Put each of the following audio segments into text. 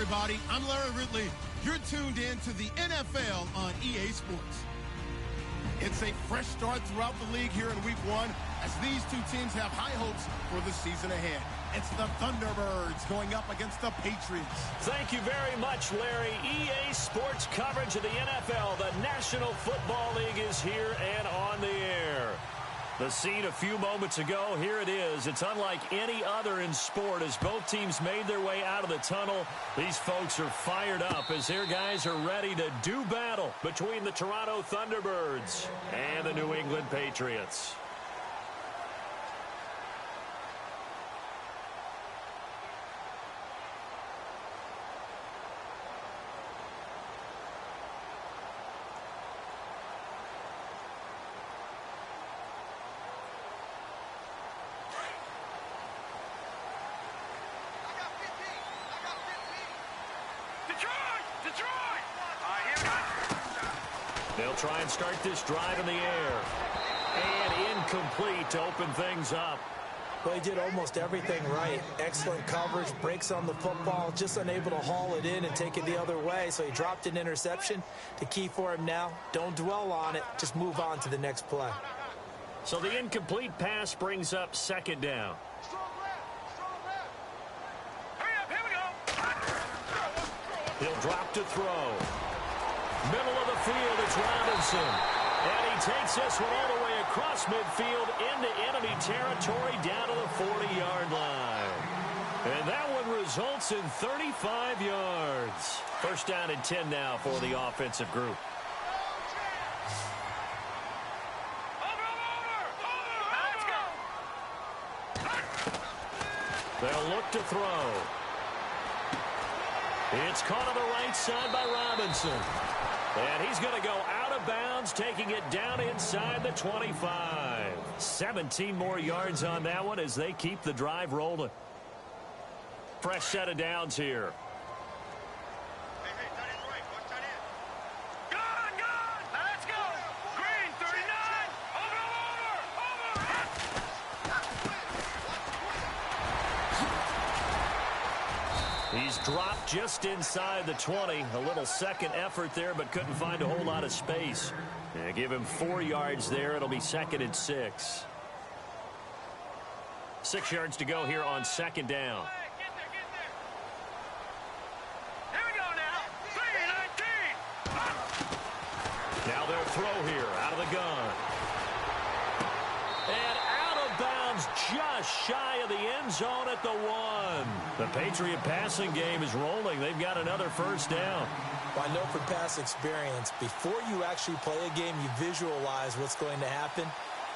everybody. I'm Larry Ridley. You're tuned in to the NFL on EA Sports. It's a fresh start throughout the league here in Week 1 as these two teams have high hopes for the season ahead. It's the Thunderbirds going up against the Patriots. Thank you very much, Larry. EA Sports coverage of the NFL. The National Football League is here and on the air. The scene a few moments ago, here it is. It's unlike any other in sport as both teams made their way out of the tunnel. These folks are fired up as their guys are ready to do battle between the Toronto Thunderbirds and the New England Patriots. They'll try and start this drive in the air. And incomplete to open things up. Well, he did almost everything right. Excellent coverage, breaks on the football, just unable to haul it in and take it the other way. So he dropped an interception. The key for him now, don't dwell on it. Just move on to the next play. So the incomplete pass brings up second down. He'll drop to throw. Middle of the field, it's Robinson. And he takes this one all the way across midfield into enemy territory down to the 40-yard line. And that one results in 35 yards. First down and 10 now for the offensive group. They'll look to throw. It's caught on the right side by Robinson. And he's going to go out of bounds, taking it down inside the 25. 17 more yards on that one as they keep the drive rolling. Fresh set of downs here. He's dropped just inside the 20. A little second effort there, but couldn't find a whole lot of space. Yeah, give him 4 yards there. It'll be second and 6. 6 yards to go here on second down. Here we go now. 3-19. Now they'll throw here out of the gun. And out of bounds just shy of the end zone at the 1. The Patriot passing game is rolling. They've got another first down. Well, I know from past experience, before you actually play a game, you visualize what's going to happen.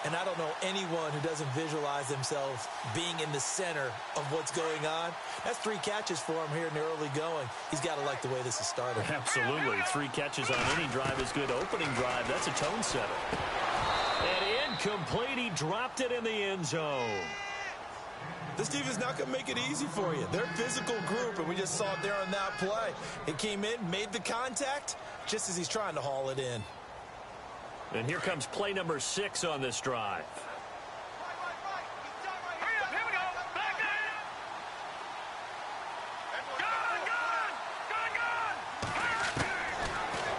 And I don't know anyone who doesn't visualize themselves being in the center of what's going on. That's 3 catches for him here in the early going. He's got to like the way this is started. Absolutely. 3 catches on any drive is good. Opening drive, that's a tone setter. And incomplete. He dropped it in the end zone. This team is not going to make it easy for you. They're a physical group, and we just saw it there on that play. It came in, made the contact, just as he's trying to haul it in. And here comes play number 6 on this drive.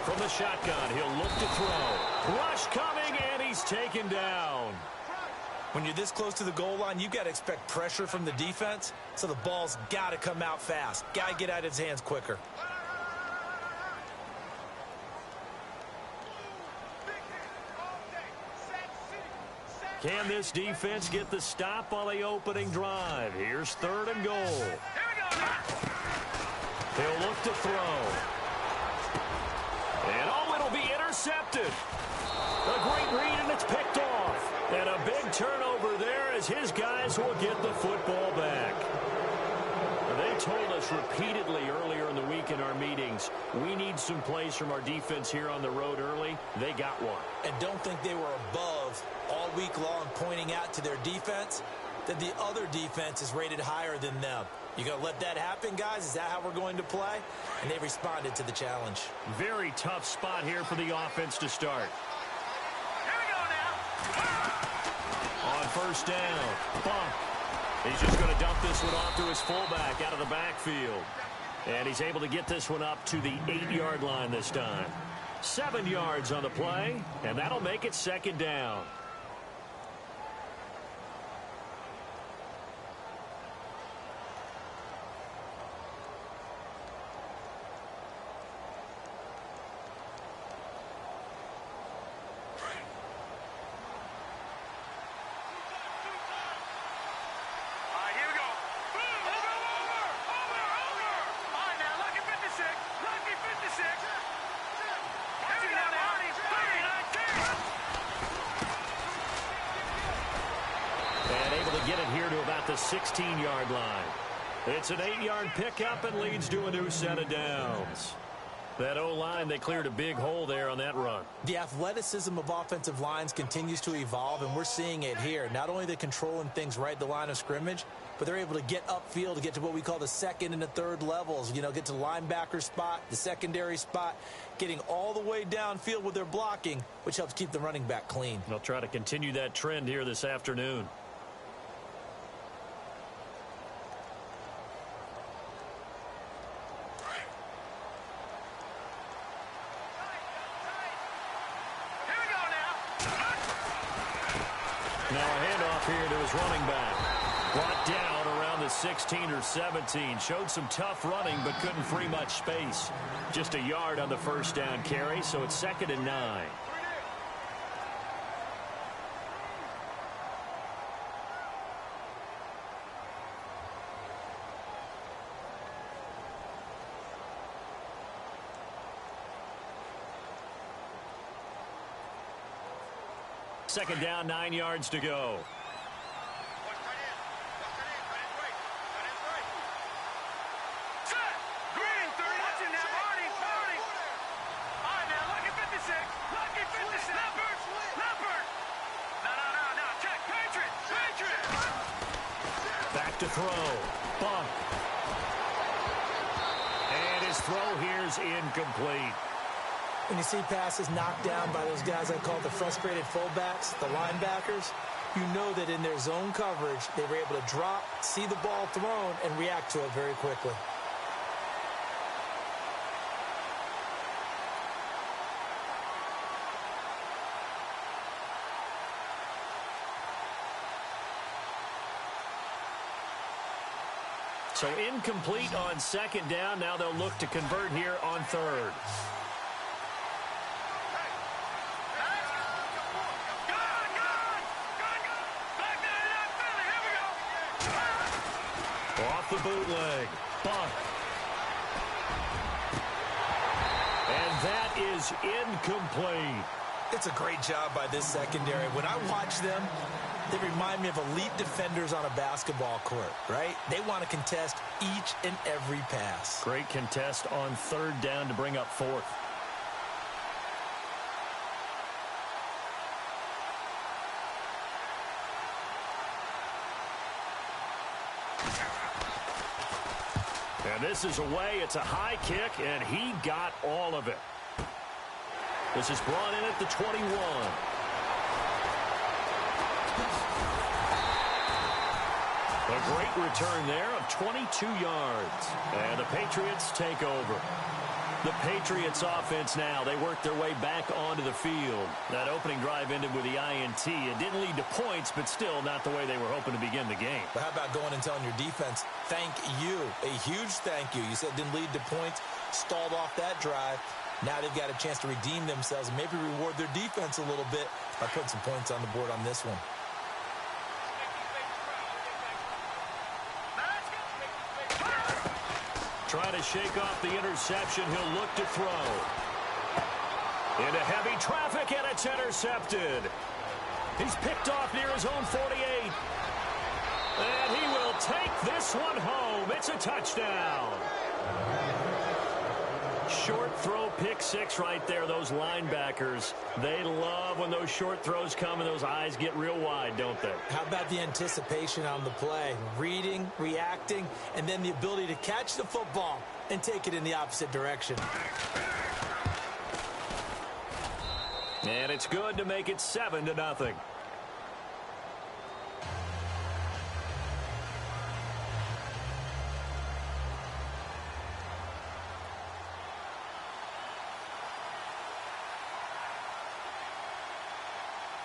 From the shotgun, he'll look to throw. Rush coming, and he's taken down. When you're this close to the goal line, you've got to expect pressure from the defense, so the ball's got to come out fast. Got to get out of his hands quicker. Can this defense get the stop on the opening drive? Here's 3rd and goal. He'll look to throw. And oh, it'll be intercepted. A great read, and it's picked off. And a big turnover there as his guys will get the football back. They told us repeatedly earlier in the week in our meetings, we need some plays from our defense here on the road early. They got one. And don't think they were above all week long pointing out to their defense that the other defense is rated higher than them. You going to let that happen, guys? Is that how we're going to play? And they responded to the challenge. Very tough spot here for the offense to start. On first down, bump. He's just going to dump this one off to his fullback out of the backfield. And he's able to get this one up to the 8-yard line this time. 7 yards on the play, and that'll make it second down. Get it here to about the 16-yard line. It's an 8-yard pickup and leads to a new set of downs. That O-line, they cleared a big hole there on that run. The athleticism of offensive lines continues to evolve, and we're seeing it here. Not only are they controlling things right at the line of scrimmage, but they're able to get upfield to get to what we call the second and the third levels. You know, get to the linebacker spot, the secondary spot, getting all the way downfield with their blocking, which helps keep the running back clean. They'll try to continue that trend here this afternoon. Now a handoff here to his running back. Brought down around the 16 or 17. Showed some tough running, but couldn't free much space. Just a yard on the first down carry, so it's 2nd and 9. Second down, 9 yards to go. Back to throw. Bump. And his throw here's incomplete. When you see passes knocked down by those guys I call the frustrated fullbacks, the linebackers, you know that in their zone coverage, they were able to drop, see the ball thrown, and react to it very quickly. So incomplete on second down. Now they'll look to convert here on third. Off the bootleg. Bunt. And that is incomplete. It's a great job by this secondary. When I watch them, they remind me of elite defenders on a basketball court, right? They want to contest each and every pass. Great contest on third down to bring up fourth. And this is away. It's a high kick, and he got all of it. This is brought in at the 21. A great return there of 22 yards. And the Patriots take over. The Patriots offense now, they work their way back onto the field. That opening drive ended with the INT. It didn't lead to points, but still not the way they were hoping to begin the game. But how about going and telling your defense, thank you, a huge thank you. You said it didn't lead to points, stalled off that drive. Now they've got a chance to redeem themselves and maybe reward their defense a little bit by putting some points on the board on this one. Trying to shake off the interception. He'll look to throw. Into heavy traffic, and it's intercepted. He's picked off near his own 48. And he will take this one home. It's a touchdown. Short throw, pick six right there. Those linebackers, they love when those short throws come and those eyes get real wide, don't they? How about the anticipation on the play? Reading, reacting, and then the ability to catch the football and take it in the opposite direction. And it's good to make it 7-0.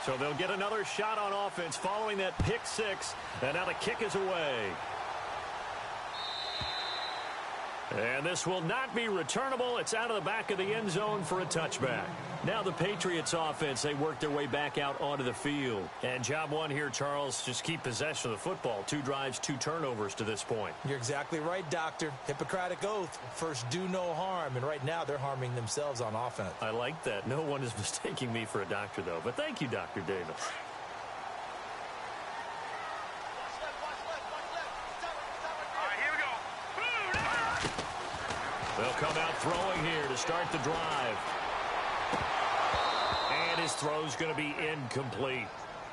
So they'll get another shot on offense following that pick six. And now the kick is away. And this will not be returnable. It's out of the back of the end zone for a touchback. Now the Patriots offense, they work their way back out onto the field. And job one here, Charles, just keep possession of the football. 2 drives, 2 turnovers to this point. You're exactly right, Doctor. Hippocratic oath. First, do no harm. And right now, they're harming themselves on offense. I like that. No one is mistaking me for a doctor, though. But thank you, Dr. Davis. They'll come out throwing here to start the drive. And his throw's going to be incomplete.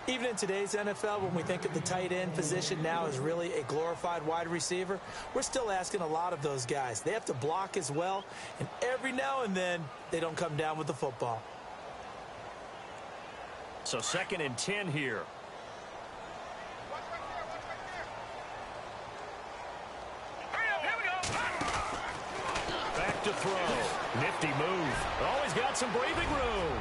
Even in today's NFL, when we think of the tight end position now as really a glorified wide receiver, we're still asking a lot of those guys. They have to block as well, and every now and then, they don't come down with the football. So 2nd and 10 here. To throw. Nifty move. Always got some breathing room.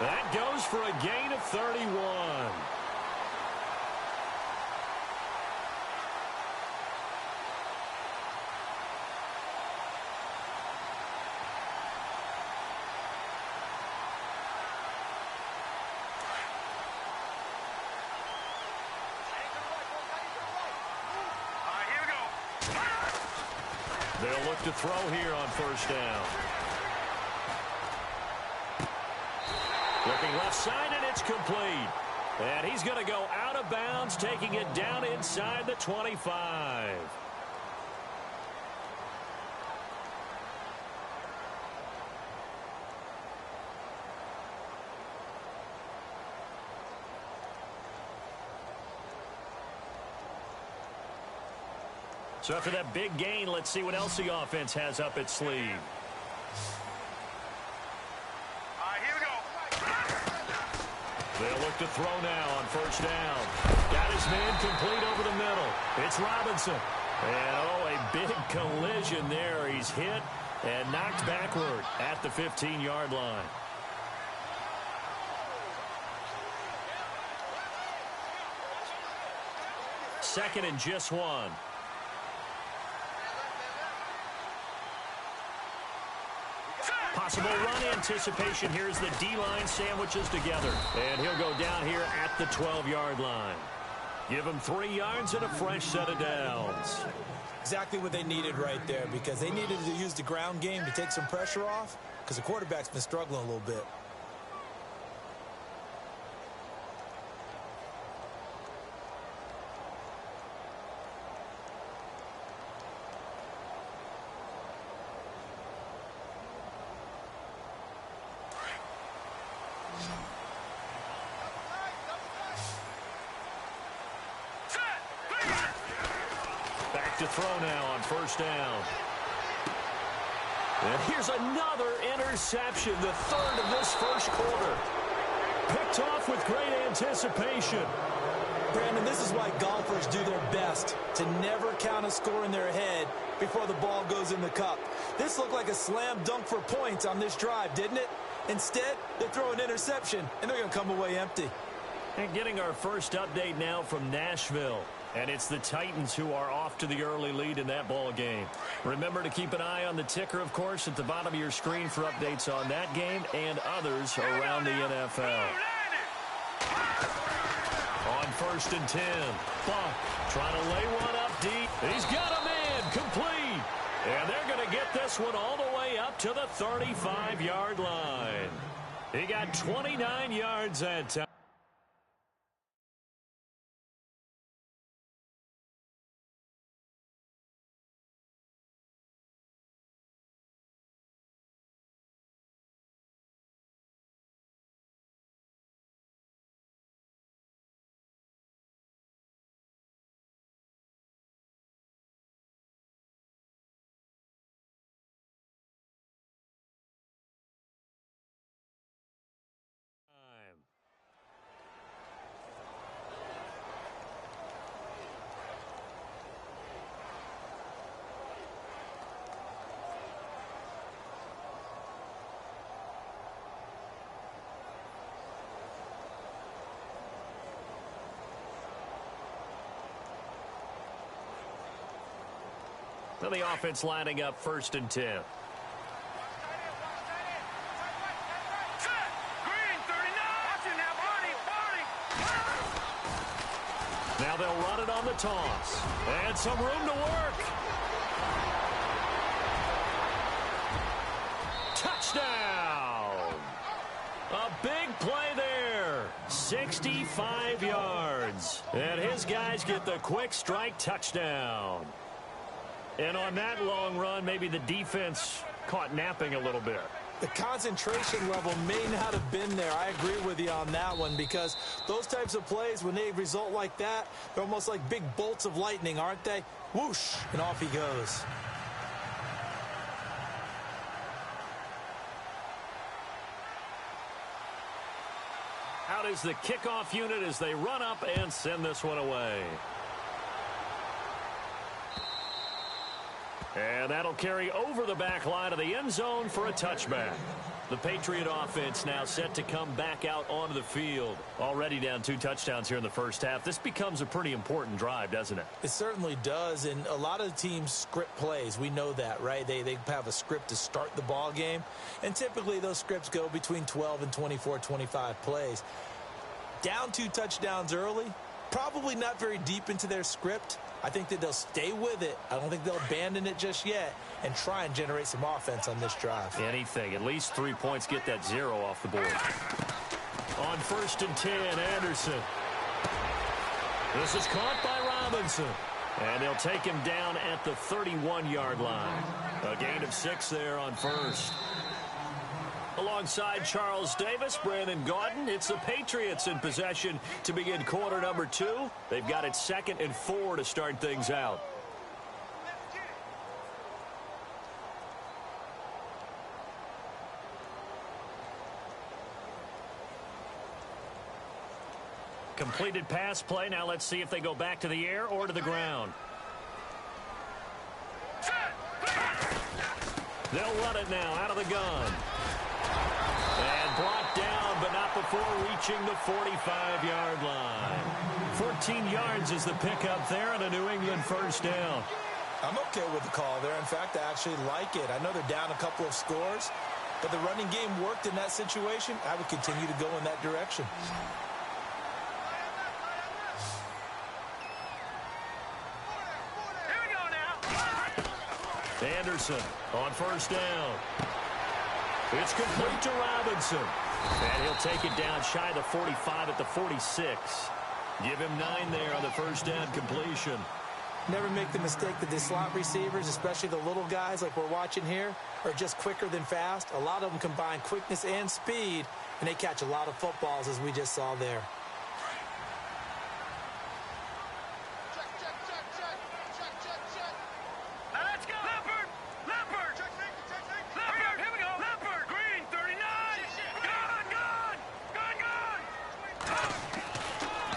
That goes for a gain of 31. They'll look to throw here on 1st down. Looking left side, and it's complete. And he's going to go out of bounds, taking it down inside the 25. So after that big gain, let's see what else the offense has up its sleeve. Here we go. They'll look to throw now on 1st down. Got his man complete over the middle. It's Robinson. And, oh, a big collision there. He's hit and knocked backward at the 15-yard line. Second and just 1. Possible run anticipation. Here's the D-line sandwiches together. And he'll go down here at the 12-yard line. Give him 3 yards and a fresh set of downs. Exactly what they needed right there, because they needed to use the ground game to take some pressure off, because the quarterback's been struggling a little bit. To throw now on 1st down. And here's another interception, the 3rd of this 1st quarter. Picked off with great anticipation. Brandon, this is why golfers do their best to never count a score in their head before the ball goes in the cup. This looked like a slam dunk for points on this drive, didn't it? Instead, they throw an interception, and they're going to come away empty. And getting our first update now from Nashville. And it's the Titans who are off to the early lead in that ball game. Remember to keep an eye on the ticker, of course, at the bottom of your screen for updates on that game and others around the NFL. On 1st and 10, Buck trying to lay one up deep. He's got a man complete. And they're going to get this one all the way up to the 35-yard line. He got 29 yards that time. Now the offense lining up 1st and 10. Now they'll run it on the toss. And some room to work. Touchdown! A big play there. 65 yards. And his guys get the quick strike touchdown. And on that long run, maybe the defense caught napping a little bit. The concentration level may not have been there. I agree with you on that one, because those types of plays, when they result like that, they're almost like big bolts of lightning, aren't they? Whoosh, and off he goes. Out is the kickoff unit as they run up and send this one away. And that'll carry over the back line of the end zone for a touchback. The Patriot offense now set to come back out onto the field. Already down 2 touchdowns here in the first half. This becomes a pretty important drive, doesn't it? It certainly does, and a lot of teams script plays. We know that, right? They have a script to start the ball game, and typically those scripts go between 12 and 24, 25 plays. Down 2 touchdowns early, probably not very deep into their script. I think that they'll stay with it. I don't think they'll abandon it just yet and try and generate some offense on this drive. Anything. At least 3 points, get that 0 off the board. On 1st and 10, Anderson. This is caught by Robinson. And they'll take him down at the 31-yard line. A gain of 6 there on 1st. Alongside Charles Davis, Brandon Gaudin, it's the Patriots in possession to begin quarter number 2. They've got it 2nd and 4 to start things out. Completed pass play. Now let's see if they go back to the air or to the ground. They'll run it now out of the gun. And blocked down, but not before reaching the 45-yard line. 14 yards is the pickup there on a New England first down. I'm okay with the call there. In fact, I actually like it. I know they're down a couple of scores, but the running game worked in that situation. I would continue to go in that direction. Here we go now. Anderson on first down. It's complete to Robinson. And he'll take it down shy of the 45 at the 46. Give him 9 there on the first down completion. Never make the mistake that the slot receivers, especially the little guys like we're watching here, are just quicker than fast. A lot of them combine quickness and speed, and they catch a lot of footballs, as we just saw there.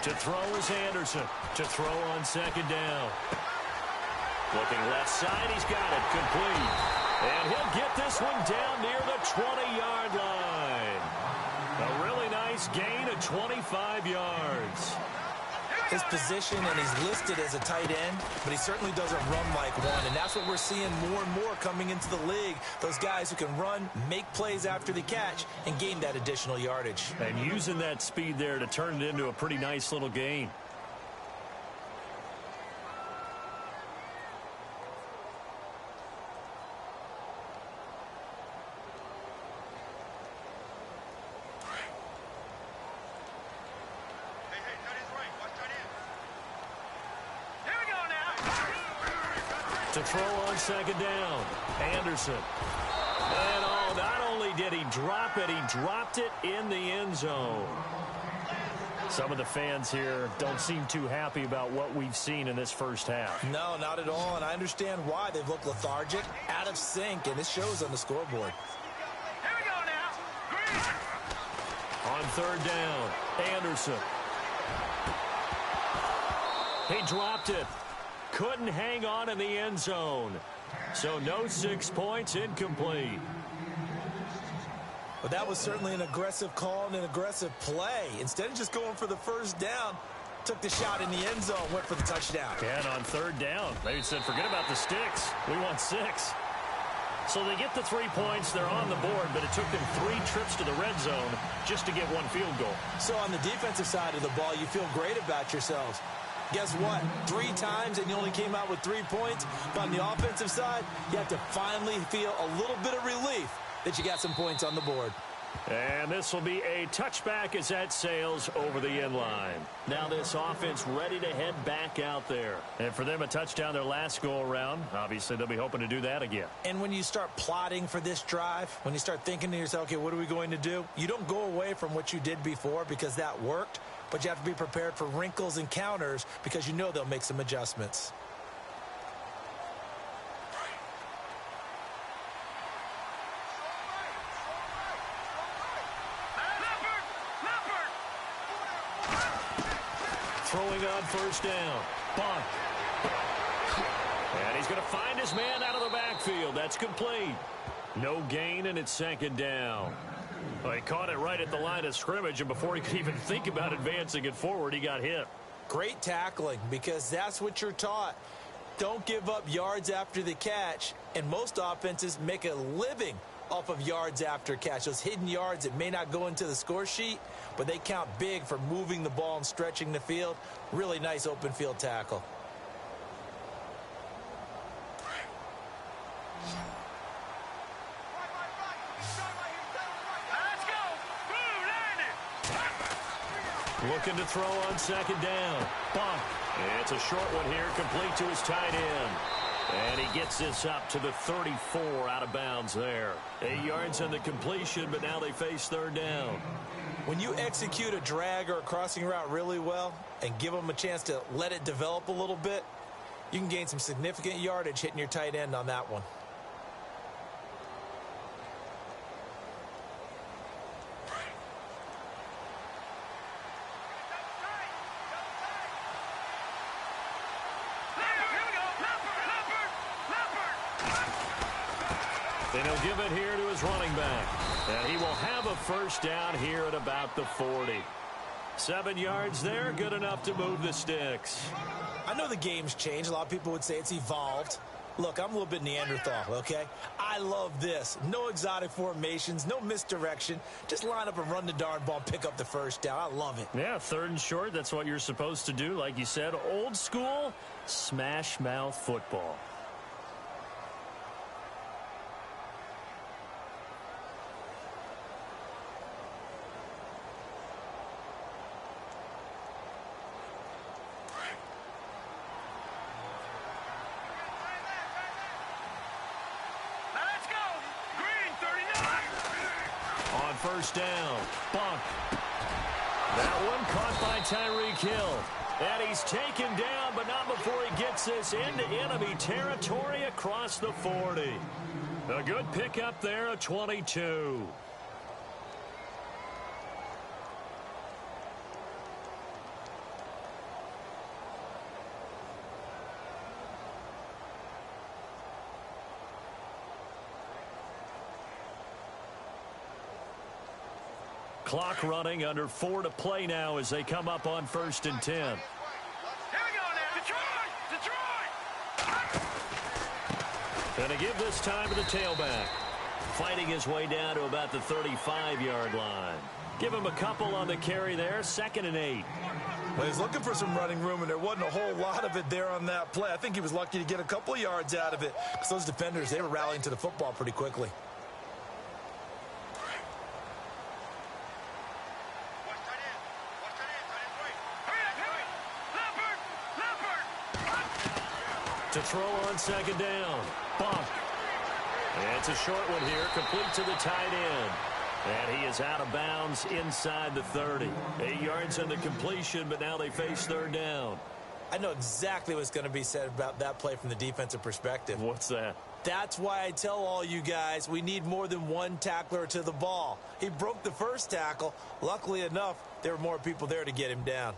To throw is Anderson. To throw on second down. Looking left side, he's got it. Complete. And he'll get this one down near the 20-yard line. A really nice gain of 25 yards. His position, and he's listed as a tight end, but he certainly doesn't run like one, and that's what we're seeing more and more coming into the league. Those guys who can run, make plays after the catch, and gain that additional yardage. And using that speed there to turn it into a pretty nice little gain. To throw on second down, Anderson. And not only did he drop it, he dropped it in the end zone. Some of the fans here don't seem too happy about what we've seen in this first half. No, not at all, and I understand why. They've looked lethargic, out of sync, and it shows on the scoreboard. Here we go now. On third down, Anderson. He dropped it. Couldn't hang on in the end zone. So no 6 points, incomplete. But that was certainly an aggressive call and an aggressive play. Instead of just going for the first down, took the shot in the end zone, went for the touchdown. And on third down, they said, forget about the sticks. We want 6. So they get the 3 points. They're on the board, but it took them 3 trips to the red zone just to get 1 field goal. So on the defensive side of the ball, you feel great about yourselves. Guess what? 3 times and you only came out with 3 points. But on the offensive side, you have to finally feel a little bit of relief that you got some points on the board. And this will be a touchback as that sails over the end line. Now this offense ready to head back out there. And for them, a touchdown their last go-around. Obviously, they'll be hoping to do that again. And when you start plotting for this drive, when you start thinking to yourself, okay, what are we going to do? You don't go away from what you did before because that worked. But you have to be prepared for wrinkles and counters because you know they'll make some adjustments. Throwing on first down. Bunt. And he's going to find his man out of the backfield. That's complete. No gain, and it's second down. Well, he caught it right at the line of scrimmage, and before he could even think about advancing it forward, he got hit. Great tackling, because that's what you're taught. Don't give up yards after the catch, and most offenses make a living off of yards after catch. Those hidden yards that may not go into the score sheet, but they count big for moving the ball and stretching the field. Really nice open field tackle. Let's go. Boom, landed. Looking to throw on second down. Bump. It's a short one here, complete to his tight end. And he gets this up to the 34, out of bounds there. 8 yards on the completion, but now they face third down. When you execute a drag or a crossing route really well and give them a chance to let it develop a little bit, you can gain some significant yardage hitting your tight end on that one. And he'll give it here to his running back. And he will have a first down here at about the 40. 7 yards there, good enough to move the sticks. I know the game's changed. A lot of people would say it's evolved. Look, I'm a little bit Neanderthal, okay? I love this. No exotic formations, no misdirection. Just line up and run the darn ball, pick up the first down. I love it. Yeah, 3rd and short, that's what you're supposed to do. Like you said, old school, smash mouth football. First down. Bunk. That one caught by Tyreek Hill. And he's taken down, but not before he gets this into enemy territory across the 40. A good pickup there, a 22. Clock running, under 4 to play now as they come up on 1st and 10. Here we go now. Detroit! Going to give this time to the tailback. Fighting his way down to about the 35-yard line. Give him a couple on the carry there, 2nd and 8. Well, he's looking for some running room, and there wasn't a whole lot of it there on that play. I think he was lucky to get a couple of yards out of it because those defenders, they were rallying to the football pretty quickly. To throw on 2nd down. Bump. It's a short one here, complete to the tight end. And he is out of bounds inside the 30. 8 yards on the completion, but now they face 3rd down. I know exactly what's going to be said about that play from the defensive perspective. What's that? That's why I tell all you guys we need more than one tackler to the ball. He broke the first tackle. Luckily enough, there were more people there to get him down.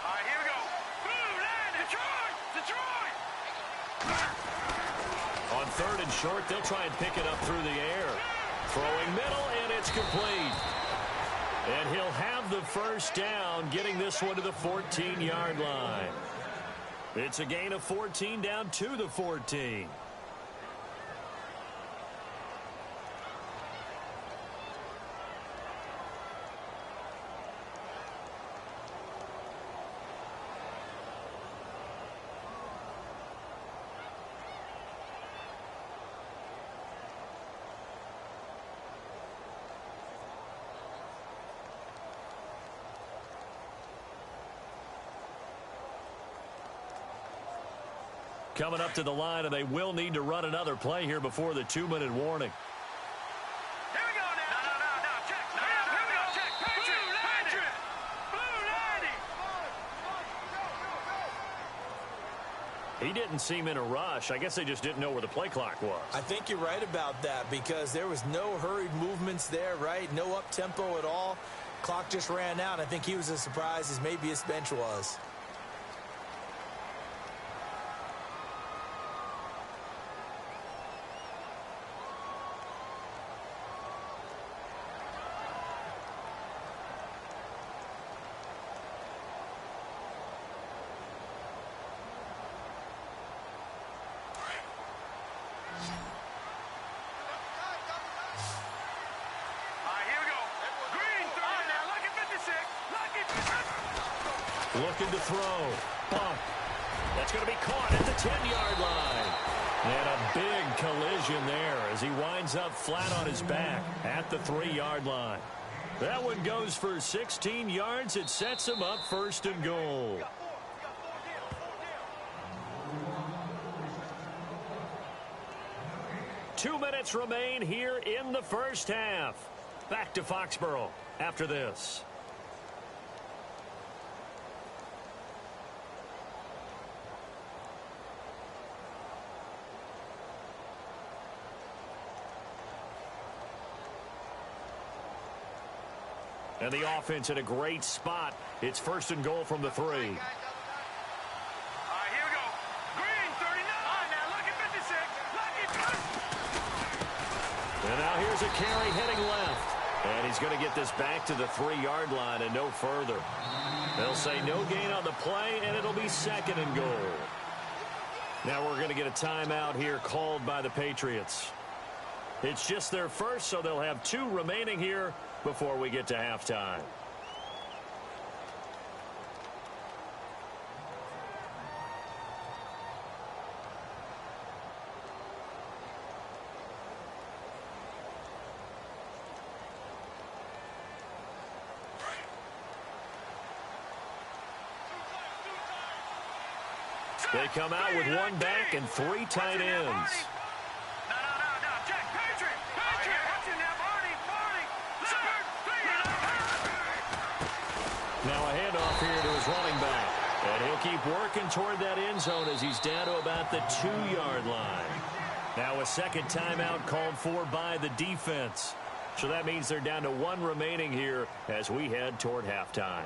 All right, here we go. On 3rd and short, they'll try and pick it up through the air. Throwing middle, and it's complete. And he'll have the first down, getting this one to the 14-yard line. It's a gain of 14 down to the 14. Coming up to the line, and they will need to run another play here before the 2-minute warning. Here we go now. No, check. Here we go, check. Patriot. Blue 90. He didn't seem in a rush. I guess they just didn't know where the play clock was. I think you're right about that because there was no hurried movements there, right? No up-tempo at all. Clock just ran out. I think he was as surprised as maybe his bench was. Looking to throw. Bump. That's going to be caught at the 10-yard line. And a big collision there as he winds up flat on his back at the 3-yard line. That one goes for 16 yards. It sets him up 1st and goal. Two minutes remain here in the first half. Back to Foxborough after this. And the offense in a great spot. It's 1st and goal from the 3. All right, here we go. Green, 39. Now look at 56. And now here's a carry heading left. And he's going to get this back to the 3-yard line and no further. They'll say no gain on the play, and it'll be 2nd and goal. Now we're going to get a timeout here called by the Patriots. It's just their first, so they'll have 2 remaining here before we get to halftime. They come out with 1 back and 3 tight ends. Now a handoff here to his running back. And he'll keep working toward that end zone as he's down to about the 2-yard line. Now a second timeout called for by the defense. So that means they're down to 1 remaining here as we head toward halftime.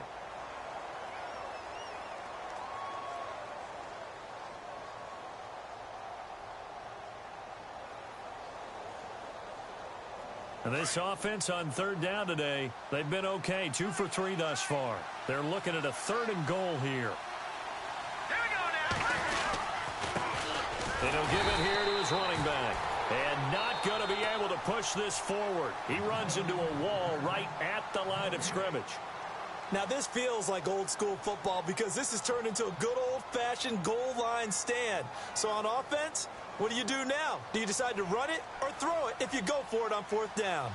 And this offense on 3rd down today, they've been okay. 2 for 3 thus far. They're looking at a 3rd and goal here. Here we go now. And he'll give it here to his running back. And not going to be able to push this forward. He runs into a wall right at the line of scrimmage. Now this feels like old school football because this has turned into a good old-fashioned goal line stand. So on offense, what do you do now? Do you decide to run it or throw it if you go for it on 4th down?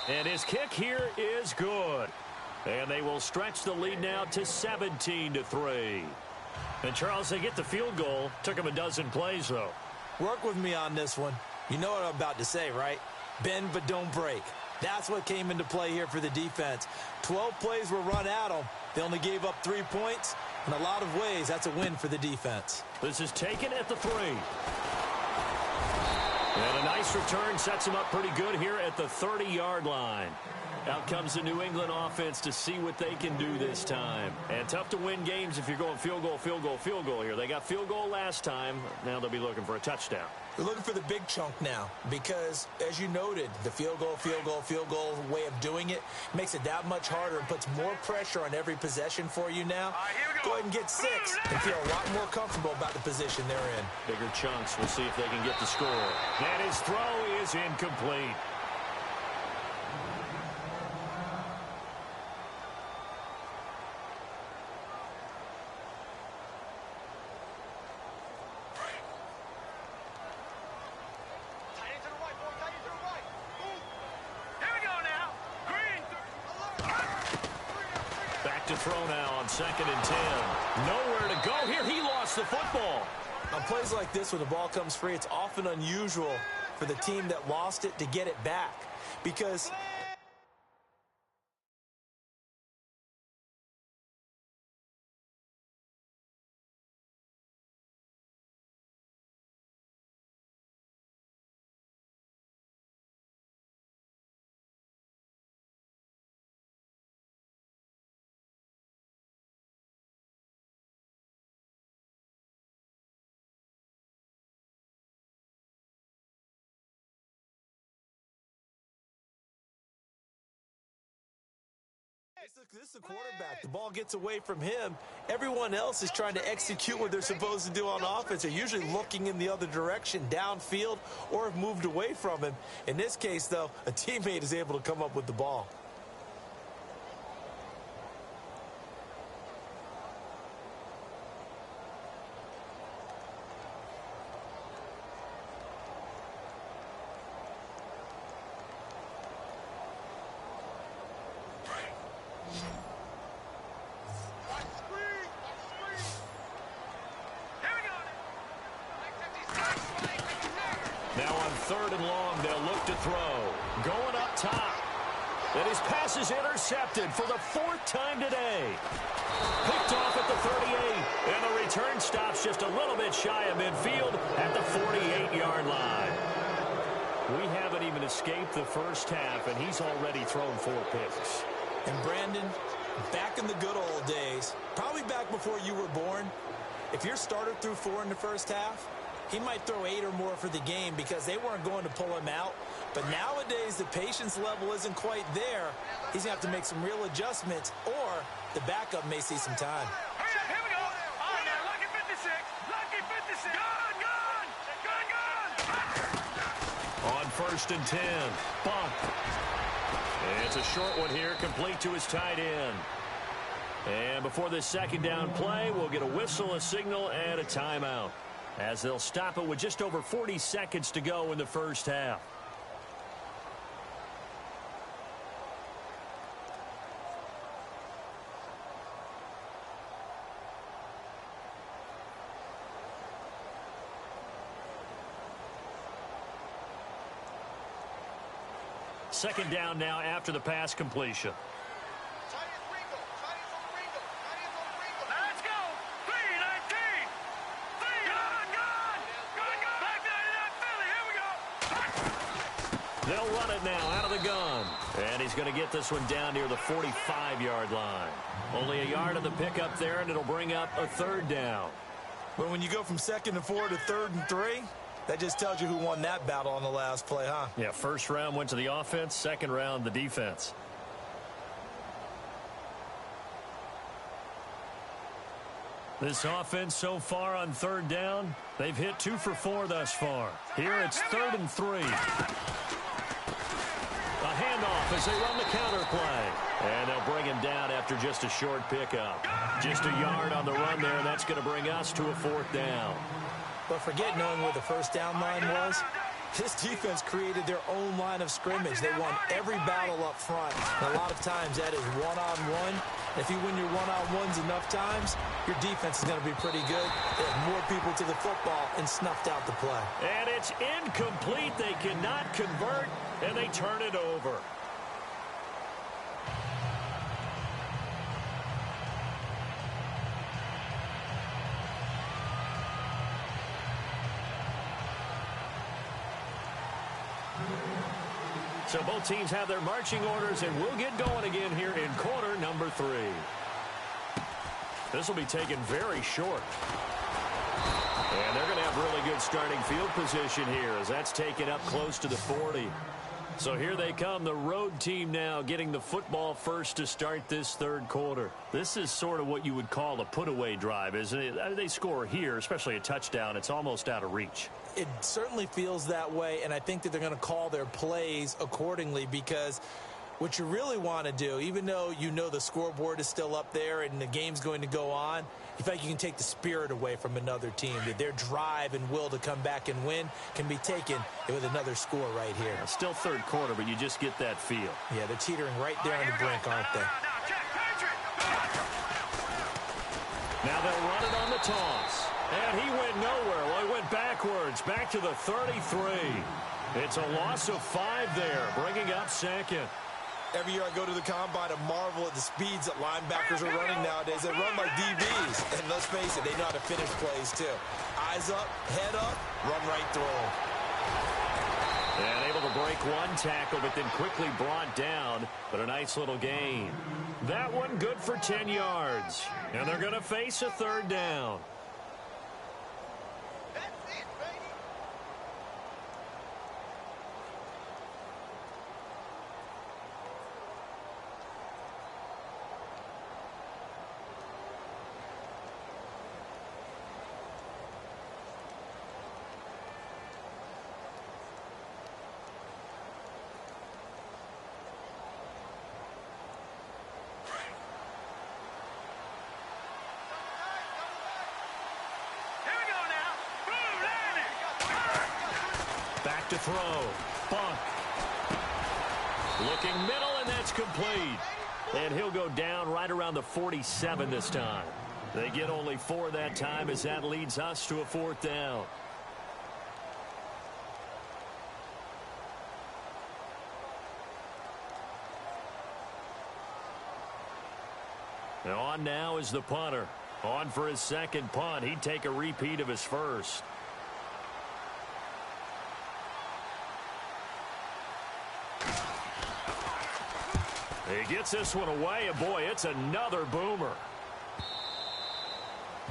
And his kick here is good. And they will stretch the lead now to 17-3. And Charles, they get the field goal. Took him a dozen plays, though. Work with me on this one. You know what I'm about to say, right? Bend but don't break. That's what came into play here for the defense. 12 plays were run at them. They only gave up 3 points. In a lot of ways, that's a win for the defense. This is taken at the 3. And a nice return sets him up pretty good here at the 30-yard line. Out comes the New England offense to see what they can do this time. And tough to win games if you're going field goal, field goal, field goal here. They got field goal last time. Now they'll be looking for a touchdown. They're looking for the big chunk now because, as you noted, the field goal way of doing it makes it that much harder and puts more pressure on every possession for you now. Go ahead and get 6 and feel a lot more comfortable about the position they're in. Bigger chunks. We'll see if they can get the score. And his throw is incomplete. To throw now on 2nd and 10. Nowhere to go here. He lost the football. On plays like this, when the ball comes free, it's often unusual for the team that lost it to get it back because this is the quarterback. The ball gets away from him. Everyone else is trying to execute what they're supposed to do on offense. They're usually looking in the other direction, downfield, or have moved away from him. In this case, though, a teammate is able to come up with the ball. Now on 3rd and long, they'll look to throw. Going up top. And his pass is intercepted for the 4th time today. Picked off at the 38. And the return stops just a little bit shy of midfield at the 48-yard line. We haven't even escaped the first half, and he's already thrown 4 picks. And Brandon, back in the good old days, probably back before you were born, if your starter threw 4 in the first half, he might throw 8 or more for the game because they weren't going to pull him out. But nowadays, the patience level isn't quite there. He's going to have to make some real adjustments, or the backup may see some time. Hurry up, here we go. All right, now, lucky 56. Lucky 56. Gone. On 1st and 10. Bump. And it's a short one here, complete to his tight end. And before this 2nd down play, we'll get a whistle, a signal, and a timeout, as they'll stop it with just over 40 seconds to go in the first half. Second down now after the pass completion. Let's go. 3-19. Gone. Back 99 Philly. Here we go. They'll run it now out of the gun. And he's going to get this one down near the 45-yard line. Only a yard of the pickup there, and it'll bring up a 3rd down. But when you go from 2nd and 4 to 3rd and 3, that just tells you who won that battle on the last play, huh? Yeah, 1st round went to the offense, 2nd round the defense. This offense so far on 3rd down, they've hit 2 for 4 thus far. Here it's 3rd and 3. A handoff as they run the counter play. And they'll bring him down after just a short pickup. Just a yard on the run there, and that's going to bring us to a 4th down. But forget knowing where the first down line was. This defense created their own line of scrimmage. They won every battle up front. And a lot of times that is one-on-one. If you win your one-on-ones enough times, your defense is going to be pretty good. They have more people to the football and snuffed out the play. And it's incomplete. They cannot convert, and they turn it over. So both teams have their marching orders, and we'll get going again here in quarter number 3. This will be taken very short. And they're going to have really good starting field position here as that's taken up close to the 40. So here they come, the road team now getting the football first to start this third quarter. This is sort of what you would call a put-away drive, isn't it? They score here, especially a touchdown. It's almost out of reach. It certainly feels that way, and I think that they're going to call their plays accordingly because what you really want to do, even though you know the scoreboard is still up there and the game's going to go on, you feel like you can take the spirit away from another team. Their drive and will to come back and win can be taken with another score right here. Still third quarter, but you just get that feel. Yeah, they're teetering right there on the brink, aren't they? Now they'll run it on the toss. And he went nowhere. Well, he went backwards, back to the 33. It's a loss of 5 there, bringing up second. Every year I go to the combine and marvel at the speeds that linebackers are running nowadays. They run like DBs. And let's face it, they know how to finish plays too. Eyes up, head up, run right through them. And able to break one tackle, but then quickly brought down. But a nice little gain. That one good for 10 yards. And they're going to face a third down. Back to throw. Funk. Looking middle, and that's complete. And he'll go down right around the 47 this time. They get only 4 that time as that leads us to a 4th down. And on now is the punter. On for his second punt. He'd take a repeat of his first. He gets this one away, and boy, it's another boomer.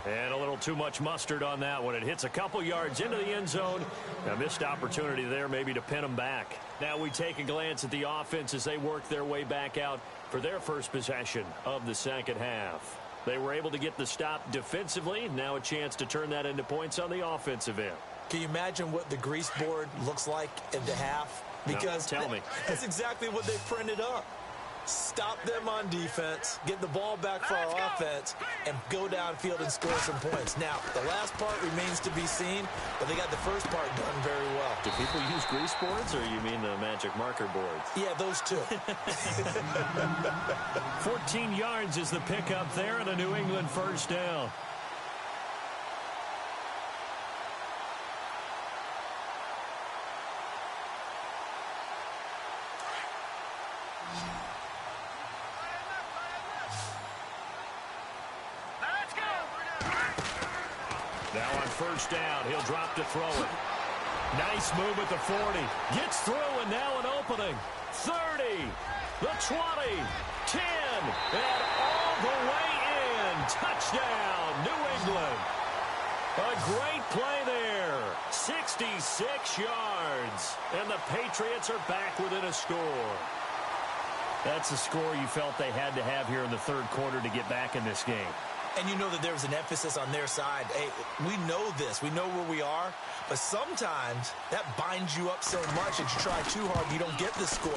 And a little too much mustard on that one. It hits a couple yards into the end zone. A missed opportunity there maybe to pin them back. Now we take a glance at the offense as they work their way back out for their first possession of the second half. They were able to get the stop defensively. Now a chance to turn that into points on the offensive end. Can you imagine what the grease board looks like at the half? Because no, tell me. That's exactly what they printed up. Stop them on defense, get the ball back for our offense, and go downfield and score some points. Now, the last part remains to be seen, but they got the first part done very well. Do people use grease boards, or you mean the magic marker boards? Yeah, those two. 14 yards is the pickup there, and a New England first down. Now on first down, he'll drop to throw it. Nice move at the 40. Gets through, and now an opening. 30, the 20, 10, and all the way in. Touchdown, New England. A great play there. 66 yards. And the Patriots are back within a score. That's a score you felt they had to have here in the third quarter to get back in this game. And you know that there was an emphasis on their side. Hey, we know this. We know where we are. But sometimes that binds you up so much that you try too hard and you don't get the score.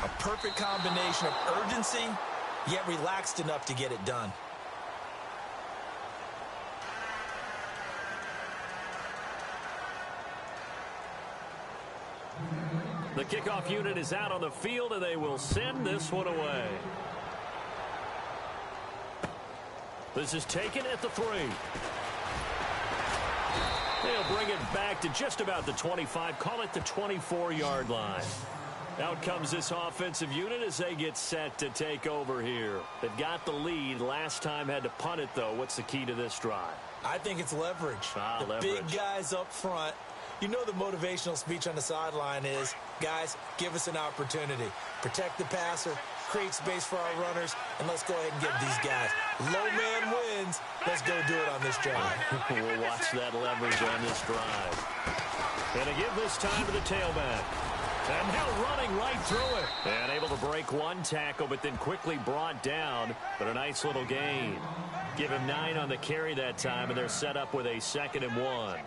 A perfect combination of urgency, yet relaxed enough to get it done. The kickoff unit is out on the field, and they will send this one away. This is taken at the 3. They'll bring it back to just about the 25, call it the 24-yard line. Out comes this offensive unit as they get set to take over here. They've got the lead. Last time had to punt it, though. What's the key to this drive? I think it's leverage. Leverage. Big guys up front. You know the motivational speech on the sideline is, guys, give us an opportunity. Protect the passer, create space for our runners, and let's go ahead and get these guys. Low man wins. Let's go do it on this drive. We'll watch that leverage on this drive. And to give this time to the tailback. And now running right through it. And able to break one tackle, but then quickly brought down. But a nice little gain. Give him 9 on the carry that time, and they're set up with a 2nd and 1.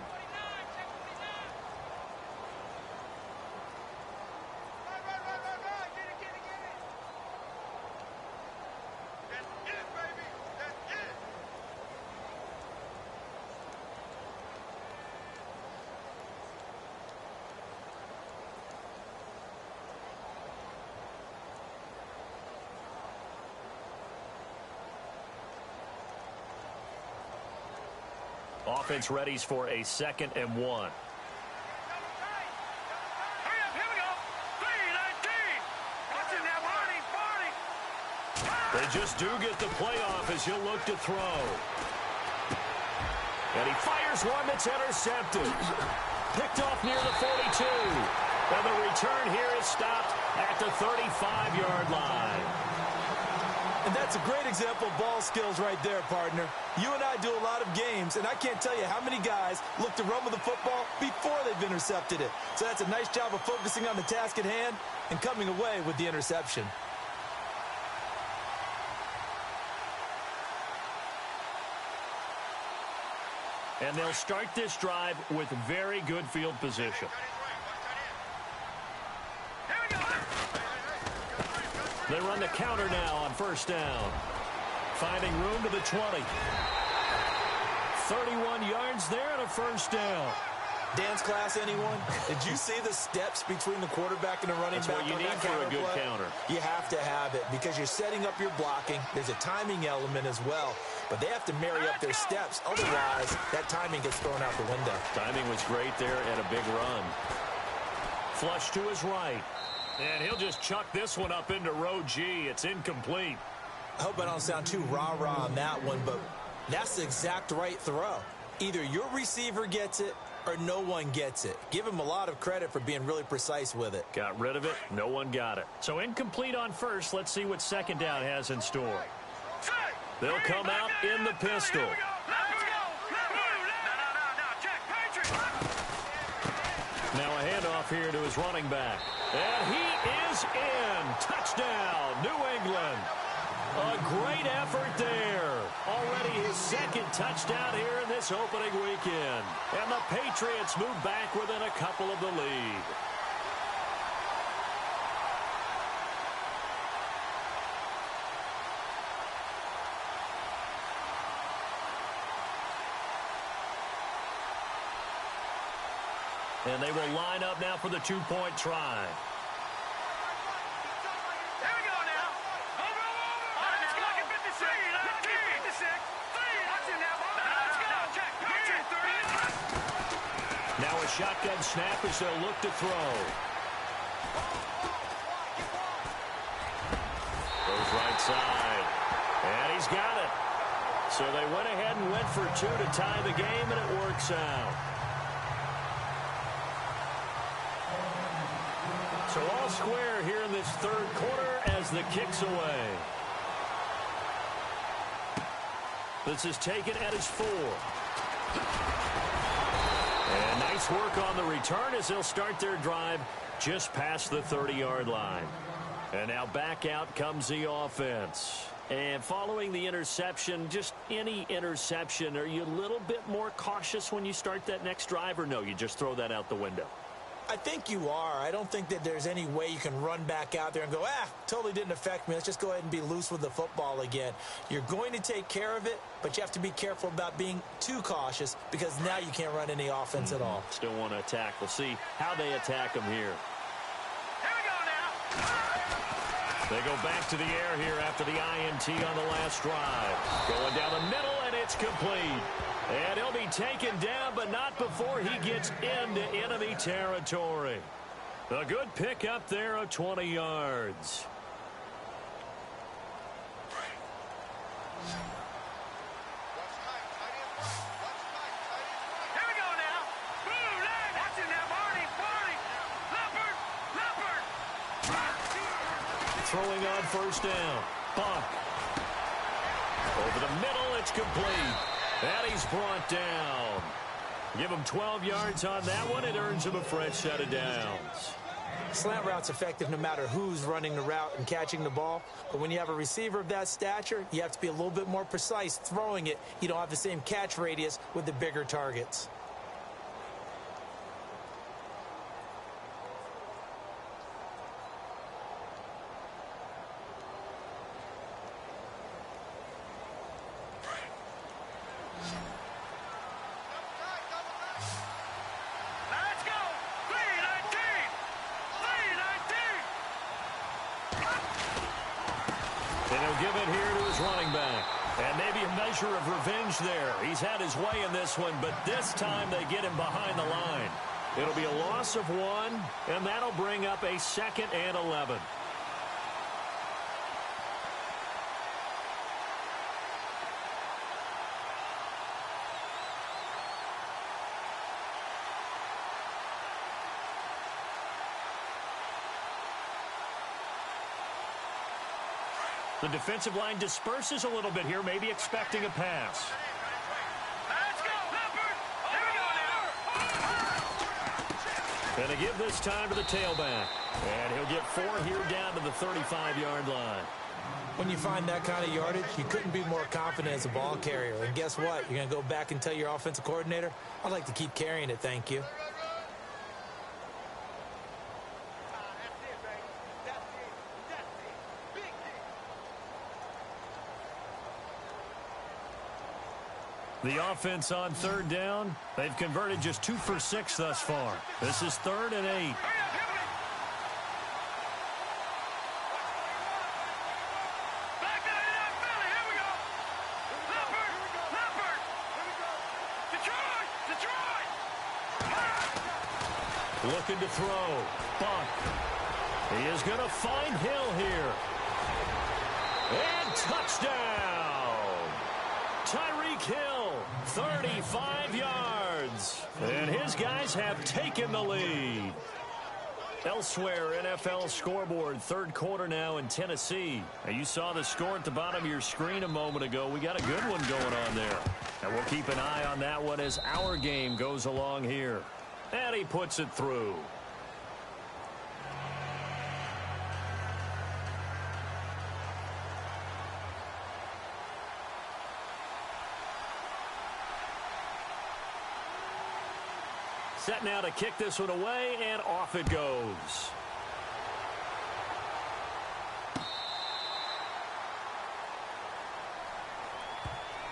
Offense readies for a 2nd and 1. Hurry up, here we go. 3-19. Watching that running, 40. They just do get the playoff as he'll look to throw. And he fires one that's intercepted. Picked off near the 42. And the return here is stopped at the 35-yard line. And that's a great example of ball skills right there, partner. You and I do a lot of games, and I can't tell you how many guys look to run with the football before they've intercepted it. So that's a nice job of focusing on the task at hand and coming away with the interception. And they'll start this drive with very good field position. They run the counter now on 1st down. Finding room to the 20. 31 yards there and a 1st down. Dance class, anyone? Did you see the steps between the quarterback and the running That's back? what you on need that for a good play? counter. You have to have it because you're setting up your blocking. There's a timing element as well. But they have to marry up their steps. Otherwise, that timing gets thrown out the window. Timing was great there and a big run. Flush to his right. And he'll just chuck this one up into row G. It's incomplete. I hope I don't sound too rah-rah on that one, but that's the exact right throw. Either your receiver gets it or no one gets it. Give him a lot of credit for being really precise with it. Got rid of it. No one got it. So incomplete on 1st. Let's see what 2nd down has in store. They'll come out in the pistol. Now a handoff here to his running back. And he is in. Touchdown, New England. A great effort there. Already his 2nd touchdown here in this opening weekend. And the Patriots move back within a couple of the lead. And they will line up now for the 2-point try. Here we go now. Over. Let's go. 56. 56. Watching that ball. Let's go. Check. Now a shotgun snap as they'll look to throw. Goes right side. And he's got it. So they went ahead and went for 2 to tie the game, and it works out. So all square here in this 3rd quarter as the kick's away. This is taken at his 4. And nice work on the return as they'll start their drive just past the 30-yard line. And now back out comes the offense. And following the interception, just any interception, are you a little bit more cautious when you start that next drive, or no, you just throw that out the window? I think you are. I don't think that there's any way you can run back out there and go, totally didn't affect me. Let's just go ahead and be loose with the football again. You're going to take care of it, but you have to be careful about being too cautious because now you can't run any offense at all. Still want to attack. We'll see how they attack them here. Here we go now. They go back to the air here after the INT on the last drive. Going down the middle, and it's complete. And he'll be taken down, but not before he gets into enemy territory. A good pickup there of 20 yards. Here we go now. Watching throwing on first down. Buck. Over the middle, it's complete. And he's brought down. Give him 12 yards on that one. It earns him a fresh set of downs. Slant route's effective no matter who's running the route and catching the ball. But when you have a receiver of that stature, you have to be a little bit more precise throwing it. You don't have the same catch radius with the bigger targets. Give it here to his running back. And maybe a measure of revenge there. He's had his way in this one, but this time they get him behind the line. It'll be a loss of 1, and that'll bring up a 2nd and 11. The defensive line disperses a little bit here, maybe expecting a pass. Let's go, Leopard! Here we go now. And they give this time to the tailback. And he'll get 4 here down to the 35-yard line. When you find that kind of yardage, you couldn't be more confident as a ball carrier. And guess what? You're going to go back and tell your offensive coordinator, I'd like to keep carrying it, thank you. The offense on 3rd down. They've converted just 2 for 6 thus far. This is 3rd and 8. Hurry up, back that it up, Philly. Here we go. Leopard. Detroit. Looking to throw. Buck. He is going to find Hill here. And touchdown. Tyreek Hill, 35 yards. And his guys have taken the lead. Elsewhere, NFL scoreboard, 3rd quarter now in Tennessee. Now, you saw the score at the bottom of your screen a moment ago. We got a good one going on there. And we'll keep an eye on that one as our game goes along here. And he puts it through. Set now to kick this one away, and off it goes.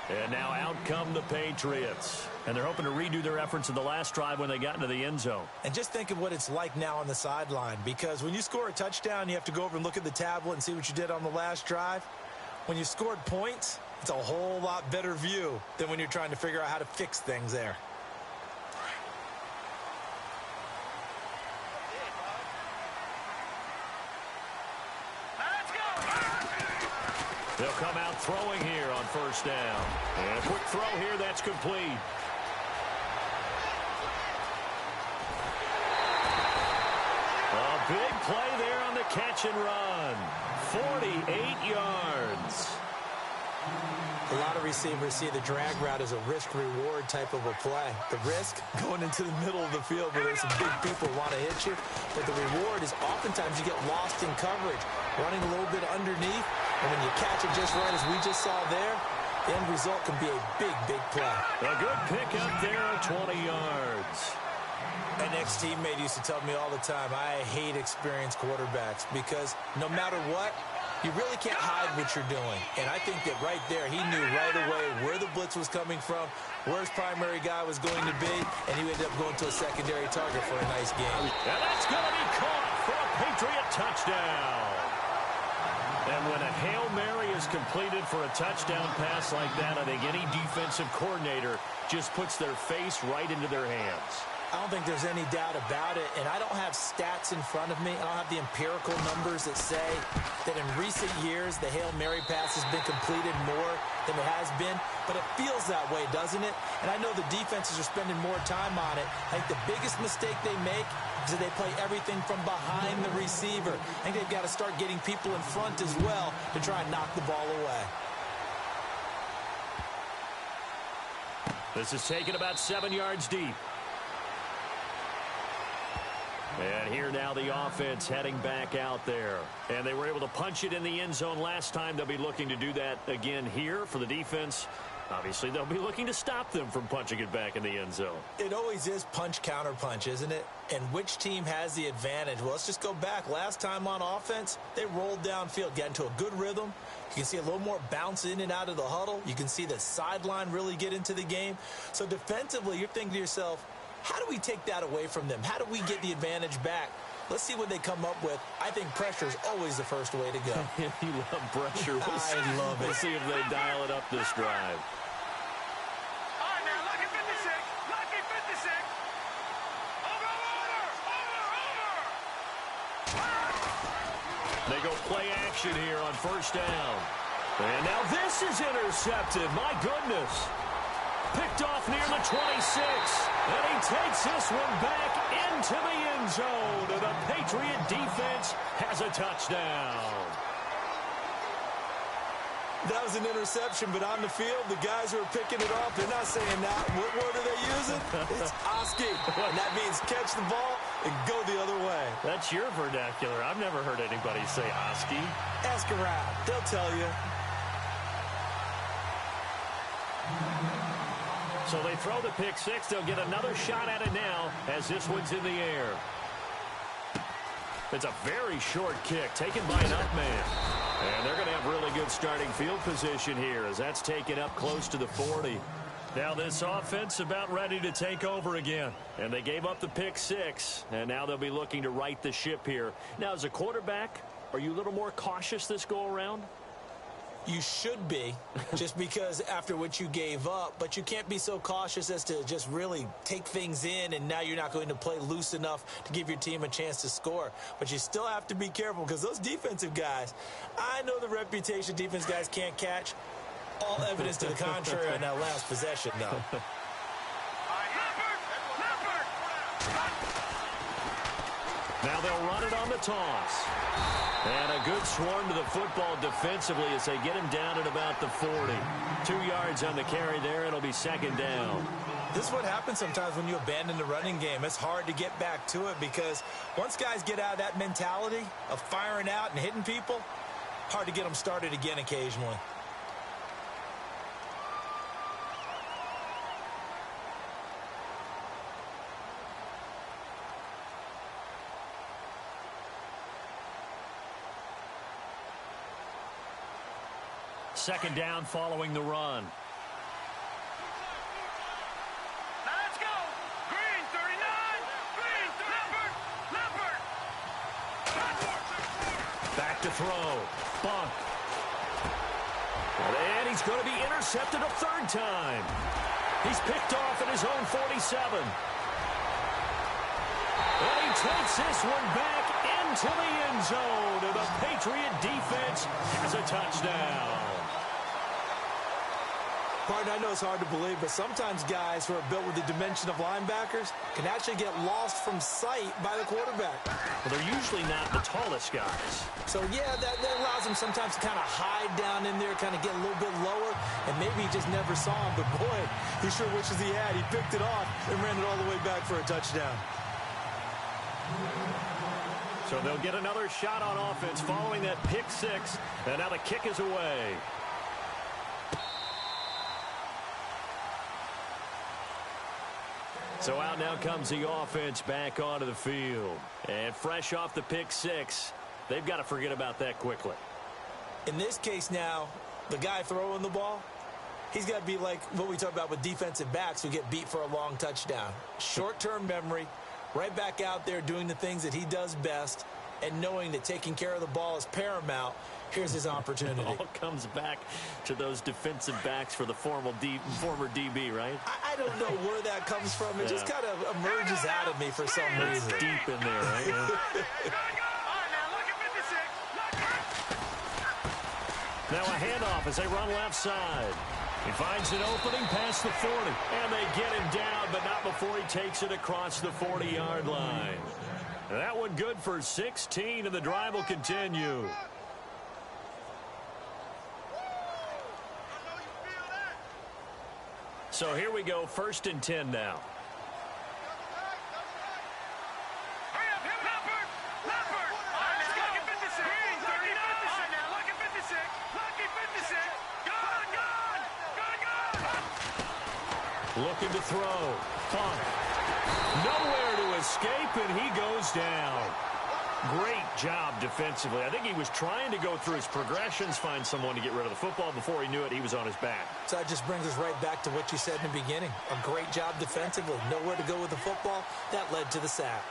And now out come the Patriots. And they're hoping to redo their efforts in the last drive when they got into the end zone. And just think of what it's like now on the sideline, because when you score a touchdown, you have to go over and look at the tablet and see what you did on the last drive. When you scored points, it's a whole lot better view than when you're trying to figure out how to fix things there. They'll come out throwing here on 1st down. And a quick throw here, that's complete. A big play there on the catch and run. 48 yards. A lot of receivers see the drag route as a risk-reward type of a play. The risk, going into the middle of the field where there's some big people who want to hit you. But the reward is oftentimes you get lost in coverage, running a little bit underneath. And when you catch it just right, as we just saw there, the end result can be a big, big play. A good pick up there, 20 yards. An ex-teammate used to tell me all the time, I hate experienced quarterbacks because no matter what, you really can't hide what you're doing. And I think that right there, he knew right away where the blitz was coming from, where his primary guy was going to be, and he ended up going to a secondary target for a nice game. And that's going to be caught for a Patriot touchdown. And when a Hail Mary is completed for a touchdown pass like that, I think any defensive coordinator just puts their face right into their hands. I don't think there's any doubt about it, and I don't have stats in front of me. I don't have the empirical numbers that say that in recent years the Hail Mary pass has been completed more than it has been, but it feels that way, doesn't it? And I know the defenses are spending more time on it. I think the biggest mistake they make is that they play everything from behind the receiver. I think they've got to start getting people in front as well to try and knock the ball away. This is taken about 7 yards deep. And here now the offense heading back out there. And they were able to punch it in the end zone last time. They'll be looking to do that again here for the defense. Obviously, they'll be looking to stop them from punching it back in the end zone. It always is punch, counter punch, isn't it? And which team has the advantage? Well, let's just go back. Last time on offense, they rolled downfield, got into a good rhythm. You can see a little more bounce in and out of the huddle. You can see the sideline really get into the game. So defensively, you're thinking to yourself, how do we take that away from them? How do we get the advantage back? Let's see what they come up with. I think pressure is always the first way to go. You love pressure. I love it. We'll see if they dial it up this drive. All right, now, lucky 56. Lucky 56. Over. They go play action here on first down. And now this is intercepted. My goodness. Picked off near the 26. And he takes this one back into the end zone. And the Patriot defense has a touchdown. That was an interception, but on the field, the guys who are picking it off, they're not saying that. What word are they using? It's Oski. And that means catch the ball and go the other way. That's your vernacular. I've never heard anybody say Oski. Ask around. They'll tell you. So they throw the pick six. They'll get another shot at it now as this one's in the air. It's a very short kick taken by an up man. And they're going to have really good starting field position here as that's taken up close to the 40. Now this offense about ready to take over again. And they gave up the pick six. And now they'll be looking to right the ship here. Now as a quarterback, are you a little more cautious this go around? You should be, just because after what you gave up, but you can't be so cautious as to just really take things in, and now you're not going to play loose enough to give your team a chance to score. But you still have to be careful because those defensive guys, I know the reputation defense guys can't catch. All evidence to the contrary on that last possession, though. Now they'll run it on the toss. And a good swarm to the football defensively as they get him down at about the 40. 2 yards on the carry there. It'll be second down. This is what happens sometimes when you abandon the running game. It's hard to get back to it because once guys get out of that mentality of firing out and hitting people, hard to get them started again occasionally. Second down following the run. Now let's go. Green, 39. Green, Leopard. Back to throw. Bunk. And he's going to be intercepted a third time. He's picked off at his own 47. And he takes this one back into the end zone. And the Patriot defense has a touchdown. Partner, I know it's hard to believe, but sometimes guys who are built with the dimension of linebackers can actually get lost from sight by the quarterback. Well, they're usually not the tallest guys. So, yeah, that allows them sometimes to kind of hide down in there, kind of get a little bit lower, and maybe he just never saw him. But, boy, he sure wishes he had. He picked it off and ran it all the way back for a touchdown. So they'll get another shot on offense following that pick six, and now the kick is away. So out now comes the offense back onto the field. And fresh off the pick six, they've got to forget about that quickly. In this case now, the guy throwing the ball, he's got to be like what we talk about with defensive backs who get beat for a long touchdown. Short-term memory, right back out there doing the things that he does best, and knowing that taking care of the ball is paramount, here's his opportunity. It all comes back to those defensive backs for the former DB, right? I don't know where that comes from. It just kind of emerges out of me for some reason. It's deep in there, right? Now a handoff as they run left side. He finds an opening past the 40, and they get him down, but not before he takes it across the 40-yard line. And that one good for 16, and the drive will continue. So here we go, 1st and 10 now. Looking to throw. Punt. Nowhere to escape, and he goes down. Great job defensively. I think he was trying to go through his progressions, find someone to get rid of the football. Before he knew it, he was on his back. So that just brings us right back to what you said in the beginning. A great job defensively. Nowhere to go with the football. That led to the sack.